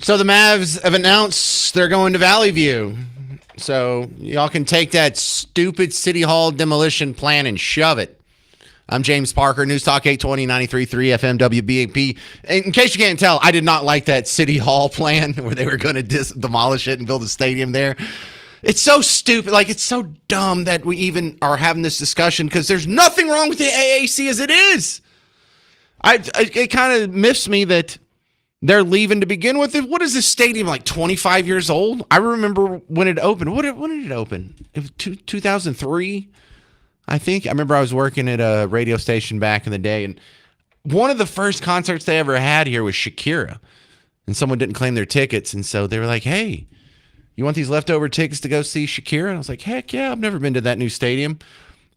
So the Mavs have announced they're going to Valley View. So y'all can take that stupid City Hall demolition plan and shove it. I'm James Parker, News Talk 820, 93.3 FM WBAP. In case you can't tell, I did not like that City Hall plan where they were going to demolish it and build a stadium there. It's so stupid. Like, it's so dumb that we even are having this discussion because there's nothing wrong with the AAC as it is. It kind of miffs me that they're leaving to begin with. What is this stadium, like 25 years old? I remember when it opened. When did it open? It was 2003, I think. I remember I was working at a radio station back in the day, and one of the first concerts they ever had here was Shakira, and someone didn't claim their tickets, and so they were like, hey, you want these leftover tickets to go see Shakira? And I was like, heck yeah, I've never been to that new stadium.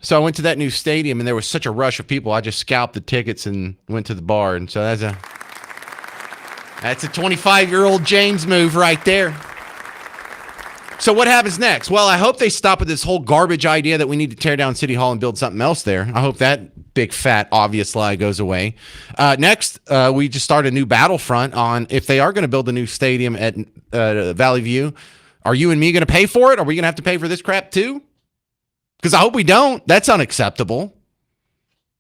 So I went to that new stadium, and there was such a rush of people, I just scalped the tickets and went to the bar, and so that's a 25-year-old James move right there. So what happens next? Well, I hope they stop with this whole garbage idea that we need to tear down City Hall and build something else there. I hope that big, fat, obvious lie goes away. Next, we just start a new battlefront on if they are going to build a new stadium at Valley View. Are you and me going to pay for it? Are we going to have to pay for this crap too? Because I hope we don't. That's unacceptable.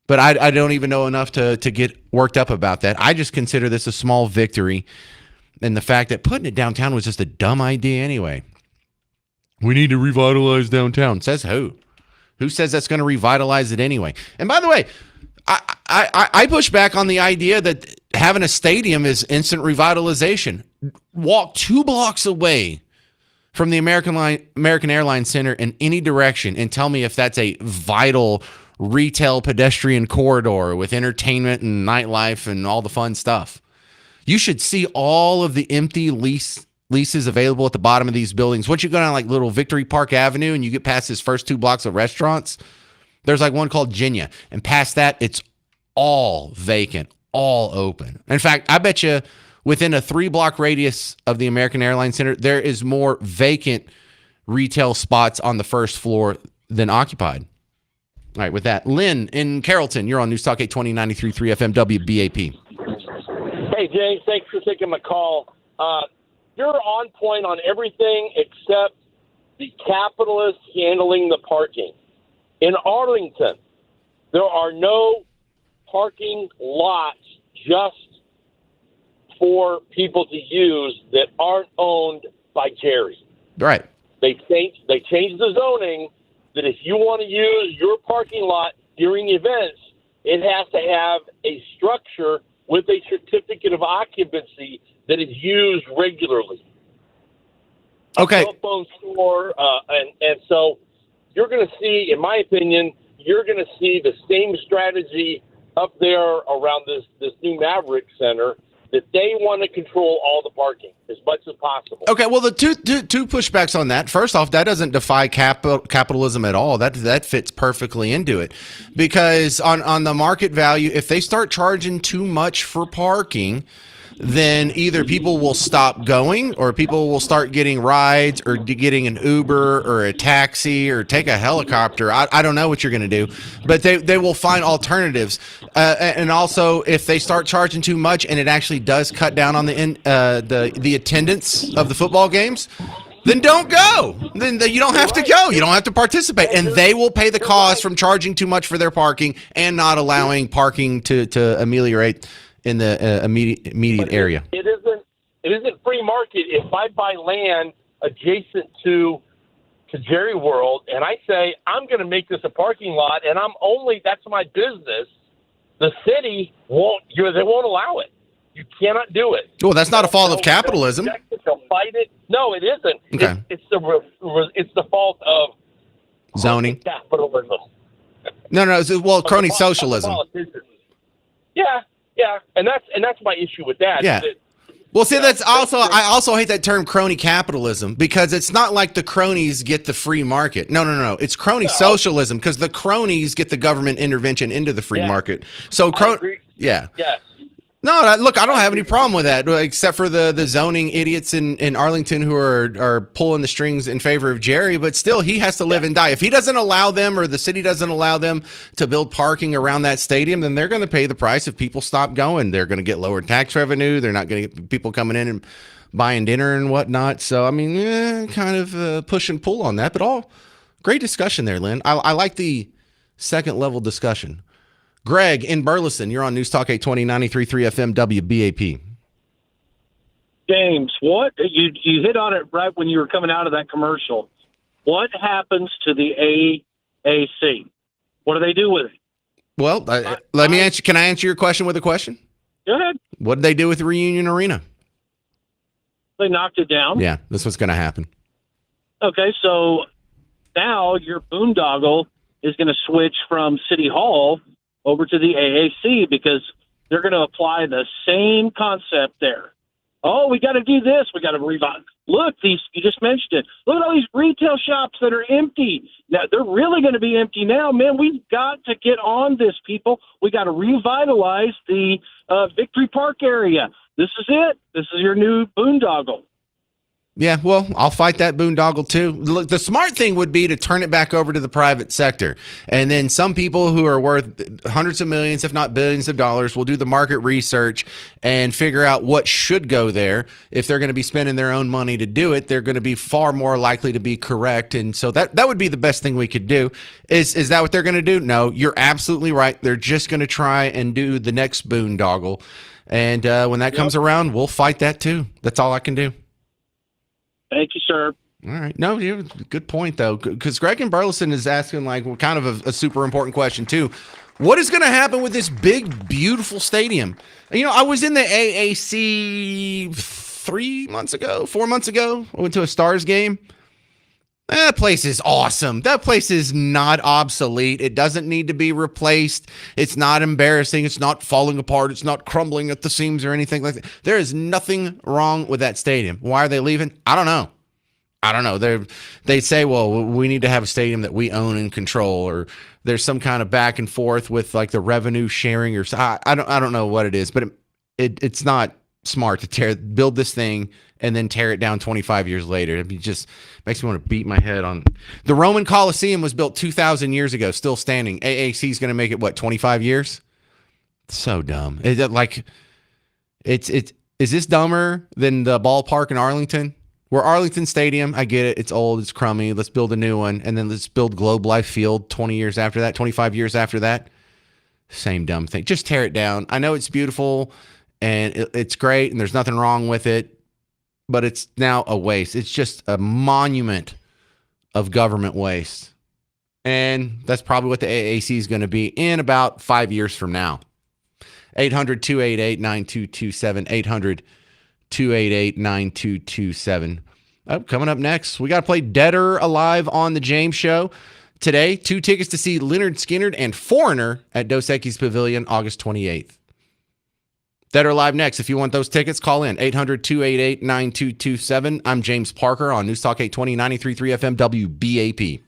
But I don't even know enough to get worked up about that. I just consider this a small victory. And the fact that putting it downtown was just a dumb idea anyway. We need to revitalize downtown. Says who? Who says that's going to revitalize it anyway? And by the way, I push back on the idea that having a stadium is instant revitalization. Walk 2 blocks away from the American Airlines Center in any direction and tell me if that's a vital retail pedestrian corridor with entertainment and nightlife and all the fun stuff. You should see all of the empty leases available at the bottom of these buildings. Once you go down like little Victory Park Avenue and you get past this first 2 blocks of restaurants, there's like one called Ginya. And past that, it's all vacant, all open. In fact, I bet you within a 3-block radius of the American Airlines Center, there is more vacant retail spots on the first floor than occupied. All right, with that, Lynn in Carrollton, you're on News Talk 820, 93.3 FM WBAP. Hey, James, thanks for taking my call. You're on point on everything except the capitalists handling the parking. In Arlington, there are no parking lots just for people to use that aren't owned by Jerry. Right. They changed the zoning that if you want to use your parking lot during events, it has to have a structure with a certificate of occupancy that is used regularly. Okay. A cell phone store, and so you're going to see, in my opinion, you're going to see the same strategy up there around this new Maverick Center, that they want to control all the parking as much as possible. Okay, well, the two pushbacks on that. First off, that doesn't defy capitalism at all. That fits perfectly into it. Because on the market value, if they start charging too much for parking, then either people will stop going or people will start getting rides or getting an Uber or a taxi or take a helicopter. I don't know what you're going to do, but they will find alternatives. And also, if they start charging too much and it actually does cut down on the attendance of the football games, then don't go. Then you don't have to go. You don't have to participate. And they will pay the cost from charging too much for their parking and not allowing parking to ameliorate in the immediate area. It isn't free market. If I buy land adjacent to Jerry World and I say I'm going to make this a parking lot and that's my business, the city won't allow it. You cannot do it. Well, that's not a fault of capitalism. They'll fight it. No, it isn't. Okay. It's the fault of zoning capitalism. No, well, crony socialism. Yeah, and that's my issue with that. Yeah. Well, see, I also hate that term crony capitalism because it's not like the cronies get the free market. No. It's crony socialism because the cronies get the government intervention into the free market. So, yeah. No, look, I don't have any problem with that, except for the zoning idiots in Arlington who are pulling the strings in favor of Jerry. But still, he has to live and die. If he doesn't allow them or the city doesn't allow them to build parking around that stadium, then they're going to pay the price if people stop going. They're going to get lower tax revenue. They're not going to get people coming in and buying dinner and whatnot. So, I mean, kind of push and pull on that, but all great discussion there, Lynn. I like the second level discussion. Greg in Burleson, you're on News Talk 820 93.3 FM WBAP. James, what you hit on it right when you were coming out of that commercial. What happens to the AAC? What do they do with it? Well, let me answer. Can I answer your question with a question? Go ahead. What did they do with Reunion Arena? They knocked it down. Yeah, that's what's going to happen. Okay, so now your boondoggle is going to switch from City Hall over to the AAC because they're going to apply the same concept there. Oh, we got to do this. We got to revive. Look, you just mentioned it. Look at all these retail shops that are empty. Now, they're really going to be empty now. Man, we've got to get on this, people. We got to revitalize the Victory Park area. This is it. This is your new boondoggle. Yeah, well, I'll fight that boondoggle too. Look, the smart thing would be to turn it back over to the private sector. And then some people who are worth hundreds of millions, if not billions of dollars, will do the market research and figure out what should go there. If they're going to be spending their own money to do it, they're going to be far more likely to be correct. And so that would be the best thing we could do. Is that what they're going to do? No, you're absolutely right. They're just going to try and do the next boondoggle. And when that comes around, we'll fight that too. That's all I can do. Thank you, sir. All right. No, good point, though, because Greg in Burleson is asking kind of a super important question, too. What is going to happen with this big, beautiful stadium? I was in the AAC 4 months ago. I went to a Stars game. That place is awesome. That place is not obsolete. It doesn't need to be replaced. It's not embarrassing. It's not falling apart. It's not crumbling at the seams or anything like that. There is nothing wrong with that stadium. Why are they leaving? I don't know. They say, well, we need to have a stadium that we own and control, or there's some kind of back and forth with like the revenue sharing, or I don't know what it is, but it's not smart to build this thing and then tear it down 25 years later. It just makes me want to beat my head on. The Roman Coliseum was built 2,000 years ago, still standing. AAC is going to make it 25 years? So dumb. Is this dumber than the ballpark in Arlington? We're Arlington Stadium. I get it. It's old. It's crummy. Let's build a new one. And then let's build Globe Life Field 20 years after that, 25 years after that. Same dumb thing. Just tear it down. I know it's beautiful and it's great and there's nothing wrong with it, but it's now a waste. It's just a monument of government waste. And that's probably what the AAC is going to be in about 5 years from now. 800-288-9227. 800-288-9227. Coming up next, we got to play Dead or Alive on the James Show. Today, 2 tickets to see Leonard Skinner and Foreigner at Dos Equis Pavilion, August 28th. Dead or Alive next. If you want those tickets, call in 800-288-9227. I'm James Parker on News Talk 820 93.3 FM WBAP.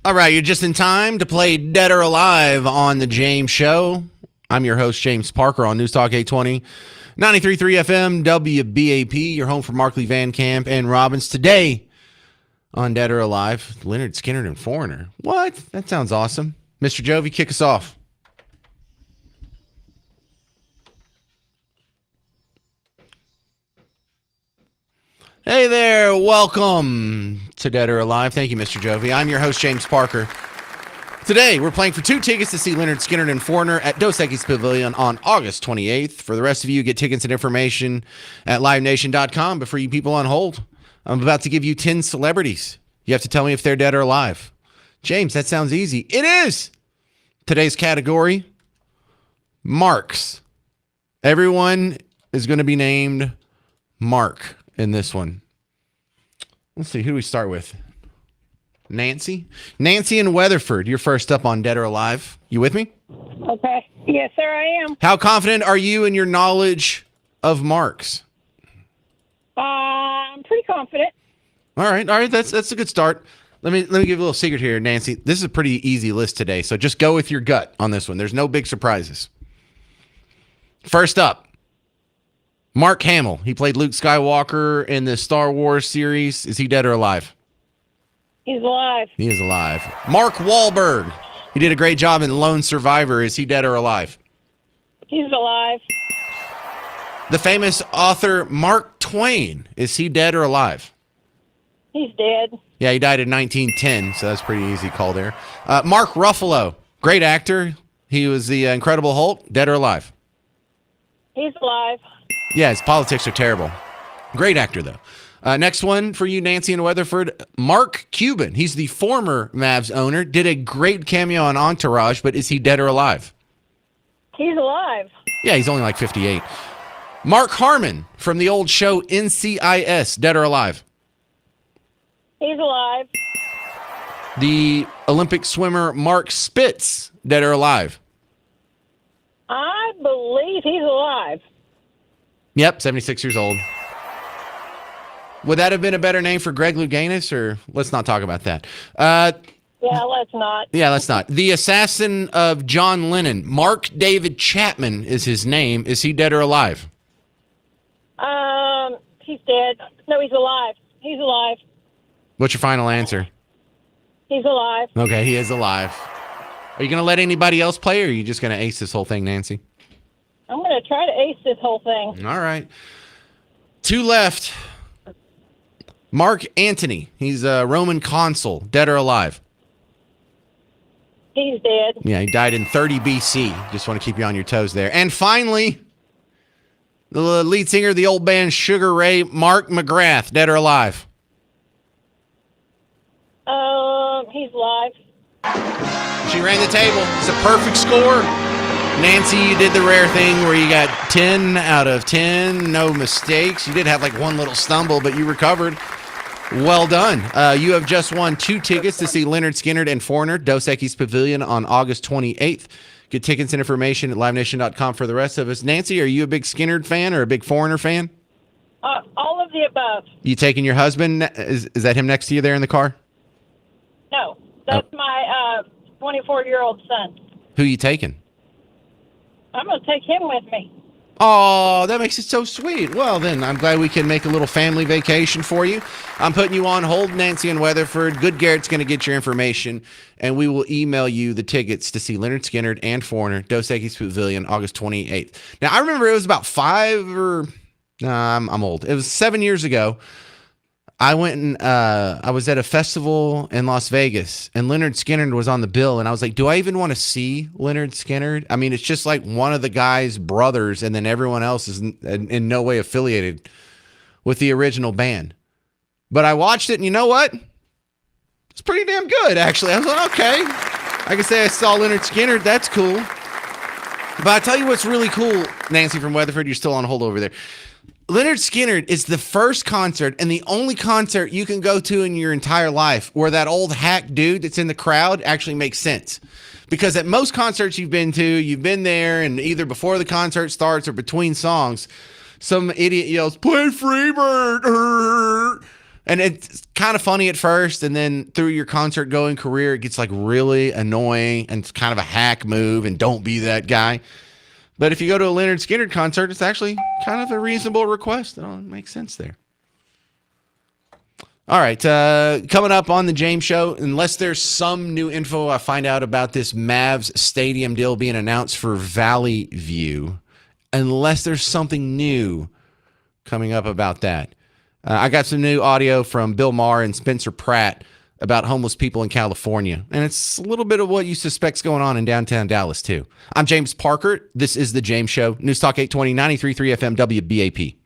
All right, you're just in time to play Dead or Alive on The James Show. I'm your host, James Parker, on News Talk 820, 93.3 FM, WBAP, your home for Markley, Van Camp, and Robbins. Today on Dead or Alive, Leonard Skinner and Foreigner. What? That sounds awesome. Mr. Jovi, kick us off. Hey there, welcome to Dead or Alive. Thank you, Mr. Jovi. I'm your host, James Parker. Today, we're playing for 2 tickets to see Leonard Skinner and Foreigner at Dos Equis Pavilion on August 28th. For the rest of you, get tickets and information at livenation.com. But for you people on hold, I'm about to give you 10 celebrities. You have to tell me if they're dead or alive. James, that sounds easy. It is! Today's category, Marks. Everyone is going to be named Mark in this one. Let's see, who do we start with? Nancy? Nancy in Weatherford, you're first up on Dead or Alive. You with me? Okay. Yes, sir, I am. How confident are you in your knowledge of Marks? I'm pretty confident. All right, that's a good start. Let me give you a little secret here, Nancy. This is a pretty easy list today, so just go with your gut on this one. There's no big surprises. First up, Mark Hamill. He played Luke Skywalker in the Star Wars series. Is he dead or alive? He's alive. He is alive. Mark Wahlberg. He did a great job in Lone Survivor. Is he dead or alive? He's alive. The famous author Mark Twain. Is he dead or alive? He's dead. Yeah, he died in 1910, so that's pretty easy call there. Mark Ruffalo. Great actor. He was the Incredible Hulk. Dead or alive? He's alive. Yeah, his politics are terrible. Great actor, though. Next one for you, Nancy in Weatherford. Mark Cuban. He's the former Mavs owner. Did a great cameo on Entourage, but is he dead or alive? He's alive. Yeah, he's only like 58. Mark Harmon from the old show NCIS. Dead or alive? He's alive. The Olympic swimmer Mark Spitz. Dead or alive? I believe he's alive. Yep, 76 years old. Would that have been a better name for Greg Louganis, or let's not talk about that? Yeah, let's not. Yeah, let's not. The assassin of John Lennon, Mark David Chapman is his name. Is he dead or alive? He's dead. No, he's alive. He's alive. What's your final answer? He's alive. Okay, he is alive. Are you going to let anybody else play, or are you just going to ace this whole thing, Nancy? I'm going to try to ace this whole thing. All right. 2 left. Mark Antony. He's a Roman consul. Dead or alive? He's dead. Yeah, he died in 30 BC. Just want to keep you on your toes there. And finally, the lead singer of the old band Sugar Ray, Mark McGrath. Dead or alive? He's alive. She ran the table. It's a perfect score. Nancy, you did the rare thing where you got 10 out of 10, no mistakes. You did have like one little stumble, but you recovered. Well done. You have just won 2 tickets to see Leonard Skinner and Foreigner, Dos Equis Pavilion on August 28th. Get tickets and information at livenation.com for the rest of us. Nancy, are you a big Skinner fan or a big Foreigner fan? All of the above. You taking your husband? Is that him next to you there in the car? No, that's my 24-year-old son. Who you taking? I'm going to take him with me. Oh, that makes it so sweet. Well, then, I'm glad we can make a little family vacation for you. I'm putting you on hold, Nancy in Weatherford. Good Garrett's going to get your information, and we will email you the tickets to see Leonard Skinner and Foreigner, Dos Equis Pavilion, August 28th. Now, I remember it was about 5 or... I'm old. It was 7 years ago. I went and I was at a festival in Las Vegas, and Leonard Skinner was on the bill, and I was like, do I even want to see Leonard Skinner? I mean, it's just like one of the guy's brothers, and then everyone else is in no way affiliated with the original band. But I watched it, and you know what? It's pretty damn good, actually. I was like, okay. I can say I saw Leonard Skinner. That's cool. But I'll tell you what's really cool, Nancy from Weatherford. You're still on hold over there. Leonard Skinner is the first concert and the only concert you can go to in your entire life where that old hack dude that's in the crowd actually makes sense. Because at most concerts you've been to, you've been there, and either before the concert starts or between songs, some idiot yells, "Play Freebird!" And it's kind of funny at first, and then through your concert going career, it gets like really annoying and it's kind of a hack move, and don't be that guy. But if you go to a Leonard Skinner concert, it's actually kind of a reasonable request. It makes sense there. All right, coming up on the James Show, unless there's some new info I find out about this Mavs stadium deal being announced for Valley View, unless there's something new coming up about that. I got some new audio from Bill Maher and Spencer Pratt about homeless people in California, and it's a little bit of what you suspect's going on in downtown Dallas, too. I'm James Parker. This is the James Show. News Talk 820, 93.3 FM, WBAP.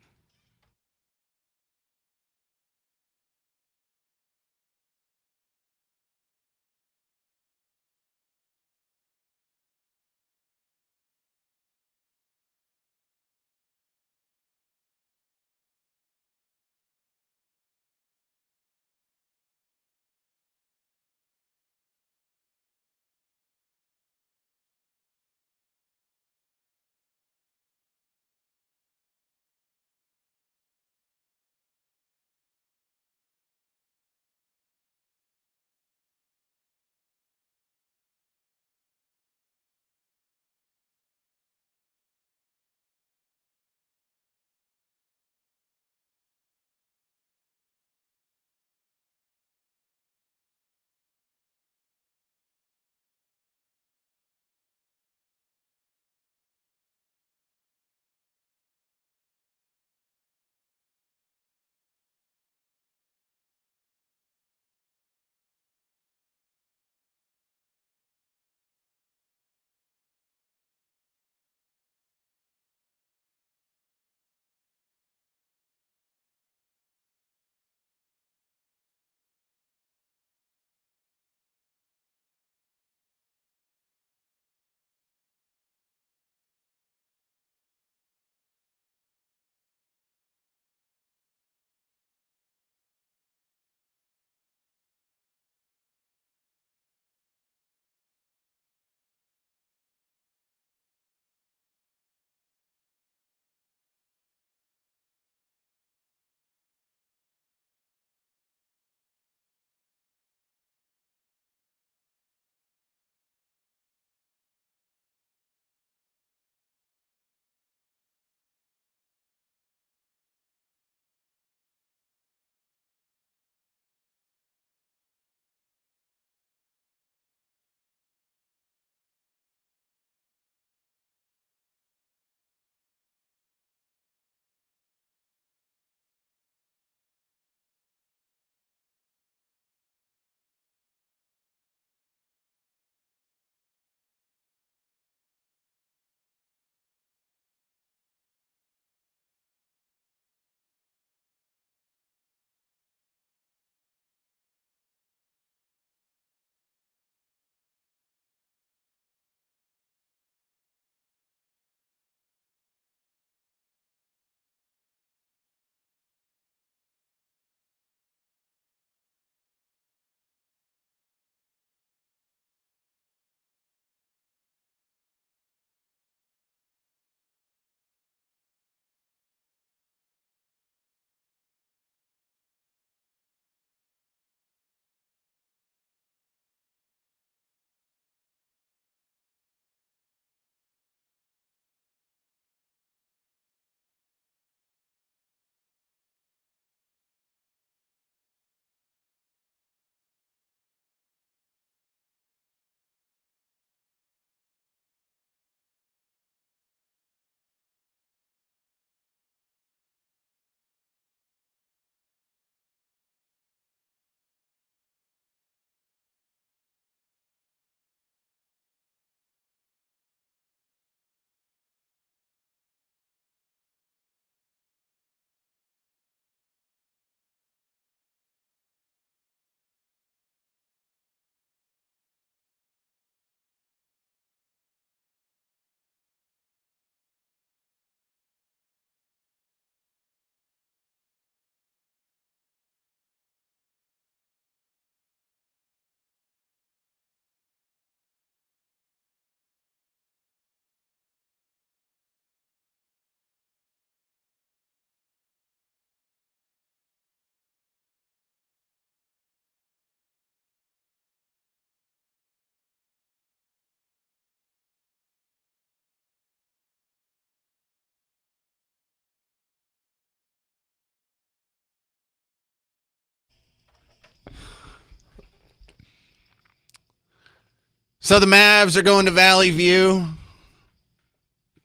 So the Mavs are going to Valley View.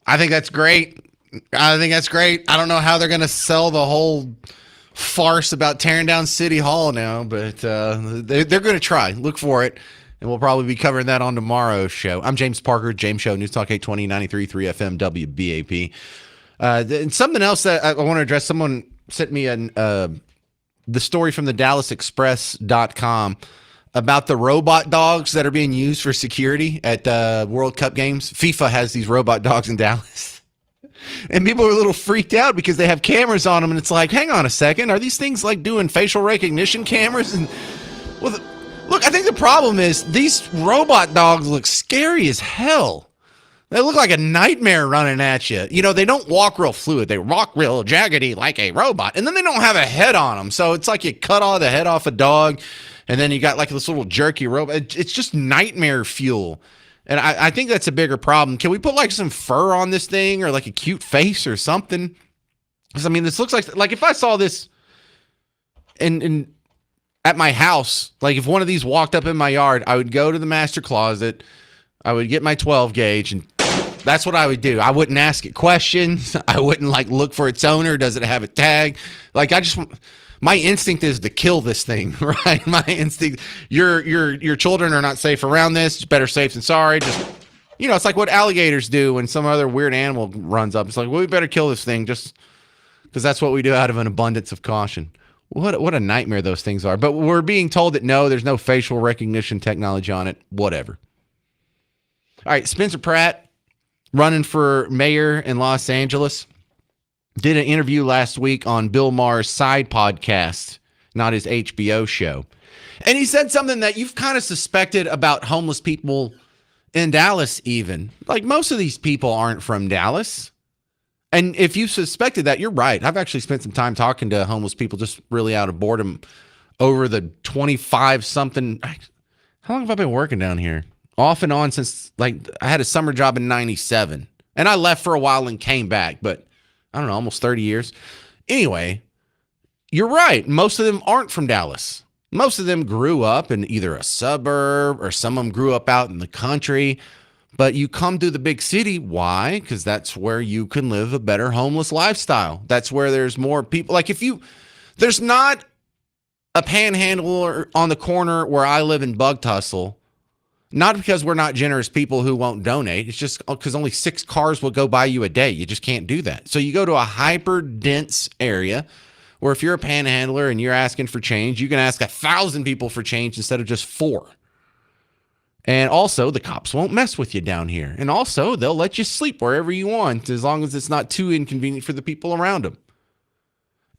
I think that's great. I don't know how they're going to sell the whole farce about tearing down City Hall now, but they're going to try. Look for it, and we'll probably be covering that on tomorrow's show. I'm James Parker, James Show, News Talk 820, 93.3 FM, WBAP. And something else that I want to address, someone sent me the story from the DallasExpress.com about the robot dogs that are being used for security at World Cup games. FIFA has these robot dogs in Dallas. And people are a little freaked out because they have cameras on them, and it's like, hang on a second, are these things like doing facial recognition cameras? And well, look, I think the problem is these robot dogs look scary as hell. They look like a nightmare running at you. You know, they don't walk real fluid. They walk real jaggedy like a robot, and then they don't have a head on them. So it's like you cut all the head off a dog, and then you got like this little jerky robot. It's just nightmare fuel. And I think that's a bigger problem. Can we put like some fur on this thing or like a cute face or something? Because I mean, this looks like if I saw this in at my house, like if one of these walked up in my yard, I would go to the master closet, I would get my 12 gauge, and that's what I would do. I wouldn't ask it questions. I wouldn't like look for its owner. Does it have a tag? Like my instinct is to kill this thing, right? My instinct, your children are not safe around this. It's better safe than sorry. Just, you know, it's like what alligators do when some other weird animal runs up. It's like, well, we better kill this thing just because that's what we do out of an abundance of caution. What a nightmare those things are. But we're being told that no, there's no facial recognition technology on it. Whatever. All right, Spencer Pratt, running for mayor in Los Angeles, did an interview last week on Bill Maher's side podcast, not his HBO show. And he said something that you've kind of suspected about homeless people in Dallas even. Like, most of these people aren't from Dallas. And if you suspected that, you're right. I've actually spent some time talking to homeless people just really out of boredom over the 25-something. How long have I been working down here? Off and on since, like, I had a summer job in 97. And I left for a while and came back, but I don't know, almost 30 years. Anyway, you're right. Most of them aren't from Dallas. Most of them grew up in either a suburb or some of them grew up out in the country. But you come to the big city. Why? Because that's where you can live a better homeless lifestyle. That's where there's more people. Like there's not a panhandler on the corner where I live in Bug Tussle. Not because we're not generous people who won't donate. It's just because only 6 cars will go by you a day. You just can't do that. So you go to a hyper dense area where if you're a panhandler and you're asking for change, you can ask 1,000 people for change instead of just 4. And also the cops won't mess with you down here. And also they'll let you sleep wherever you want as long as it's not too inconvenient for the people around them.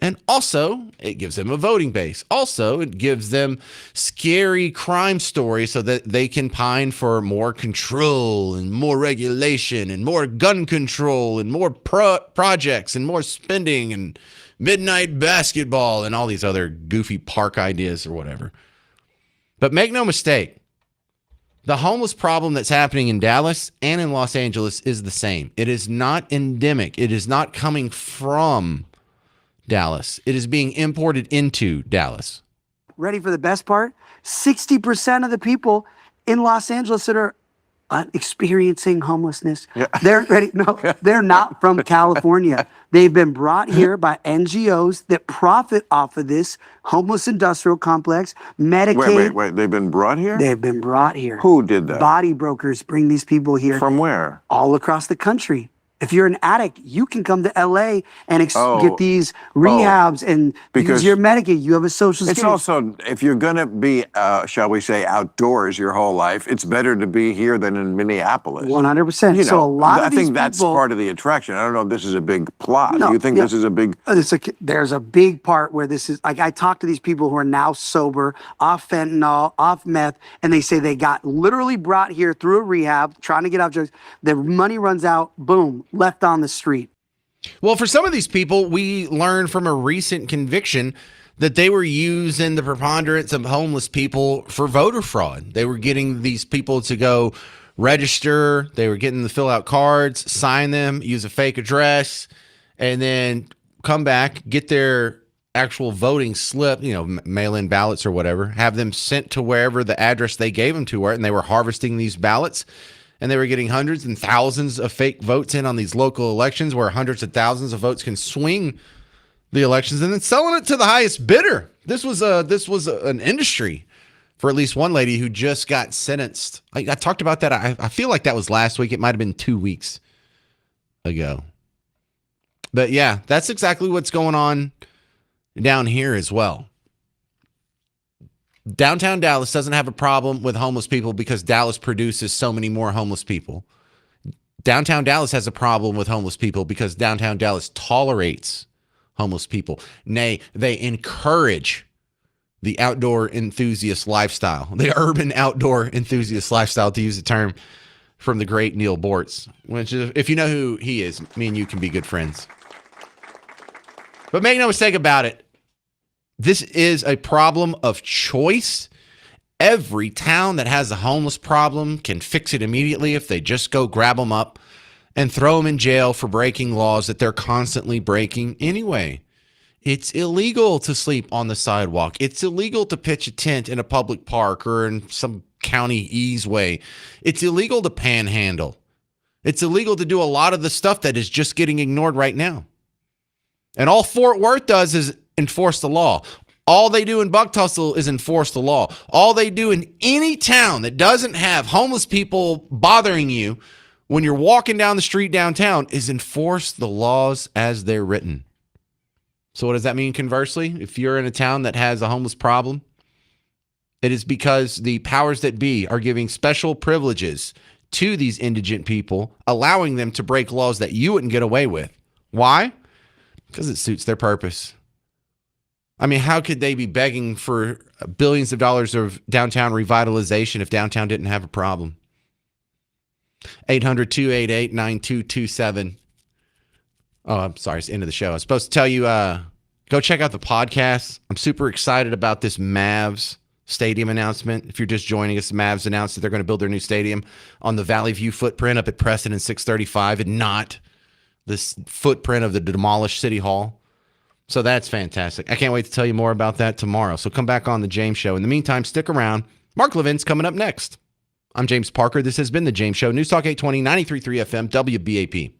And also, it gives them a voting base. Also, it gives them scary crime stories so that they can pine for more control and more regulation and more gun control and more projects and more spending and midnight basketball and all these other goofy park ideas or whatever. But make no mistake, the homeless problem that's happening in Dallas and in Los Angeles is the same. It is not endemic. It is not coming from Dallas. It is being imported into Dallas. Ready for the best part? 60% of the people in Los Angeles that are experiencing homelessness, they're ready. No, they're not from California. They've been brought here by NGOs that profit off of this homeless industrial complex. Medicaid. Wait. They've been brought here? They've been brought here. Who did that? Body brokers bring these people here. From where? All across the country. If you're an addict, you can come to LA and get these rehabs and use your Medicaid. You have a social security. It's also, if you're going to be, shall we say, outdoors your whole life, it's better to be here than in Minneapolis. 100%. You know, so a lot of I these think that's people, part of the attraction. I don't know if this is a big plot. No, Do you think this is a big... There's a big part where this is, like, I talk to these people who are now sober, off fentanyl, off meth, and they say they got literally brought here through a rehab, trying to get off drugs. The money runs out, boom, left on the street. Well, for some of these people, we learned from a recent conviction that they were using the preponderance of homeless people for voter fraud. They were getting these people to go register. They were getting them to fill out cards, sign them, use a fake address, and then come back, get their actual voting slip, mail-in ballots or whatever, have them sent to wherever the address they gave them to were, and they were harvesting these ballots, and they were getting hundreds and thousands of fake votes in on these local elections where hundreds of thousands of votes can swing the elections, and then selling it to the highest bidder. This was an industry for at least one lady who just got sentenced. I talked about that. I feel like that was last week. It might have been 2 weeks ago. But yeah, that's exactly what's going on down here as well. Downtown Dallas doesn't have a problem with homeless people because Dallas produces so many more homeless people. Downtown Dallas has a problem with homeless people because downtown Dallas tolerates homeless people. Nay, they encourage the outdoor enthusiast lifestyle, the urban outdoor enthusiast lifestyle, to use the term from the great Neil Bortz, which is, if you know who he is, me and you can be good friends. But make no mistake about it, this is a problem of choice. Every town that has a homeless problem can fix it immediately if they just go grab them up and throw them in jail for breaking laws that they're constantly breaking anyway. It's illegal to sleep on the sidewalk. It's illegal to pitch a tent in a public park or in some county easeway. It's illegal to panhandle. It's illegal to do a lot of the stuff that is just getting ignored right now. And all Fort Worth does is enforce the law. All they do in Buck Tussle is enforce the law. All they do in any town that doesn't have homeless people bothering you when you're walking down the street downtown is enforce the laws as they're written. So what does that mean conversely? If you're in a town that has a homeless problem, it is because the powers that be are giving special privileges to these indigent people, allowing them to break laws that you wouldn't get away with. Why? Because it suits their purpose. I mean, how could they be begging for billions of dollars of downtown revitalization if downtown didn't have a problem? 800-288-9227. Oh, I'm sorry. It's the end of the show. I was supposed to tell you, go check out the podcast. I'm super excited about this Mavs stadium announcement. If you're just joining us, Mavs announced that they're going to build their new stadium on the Valley View footprint up at Preston and 635 and not this footprint of the demolished City Hall. So that's fantastic. I can't wait to tell you more about that tomorrow. So come back on the James Show. In the meantime, stick around. Mark Levin's coming up next. I'm James Parker. This has been the James Show. News Talk 820, 93.3 FM, WBAP.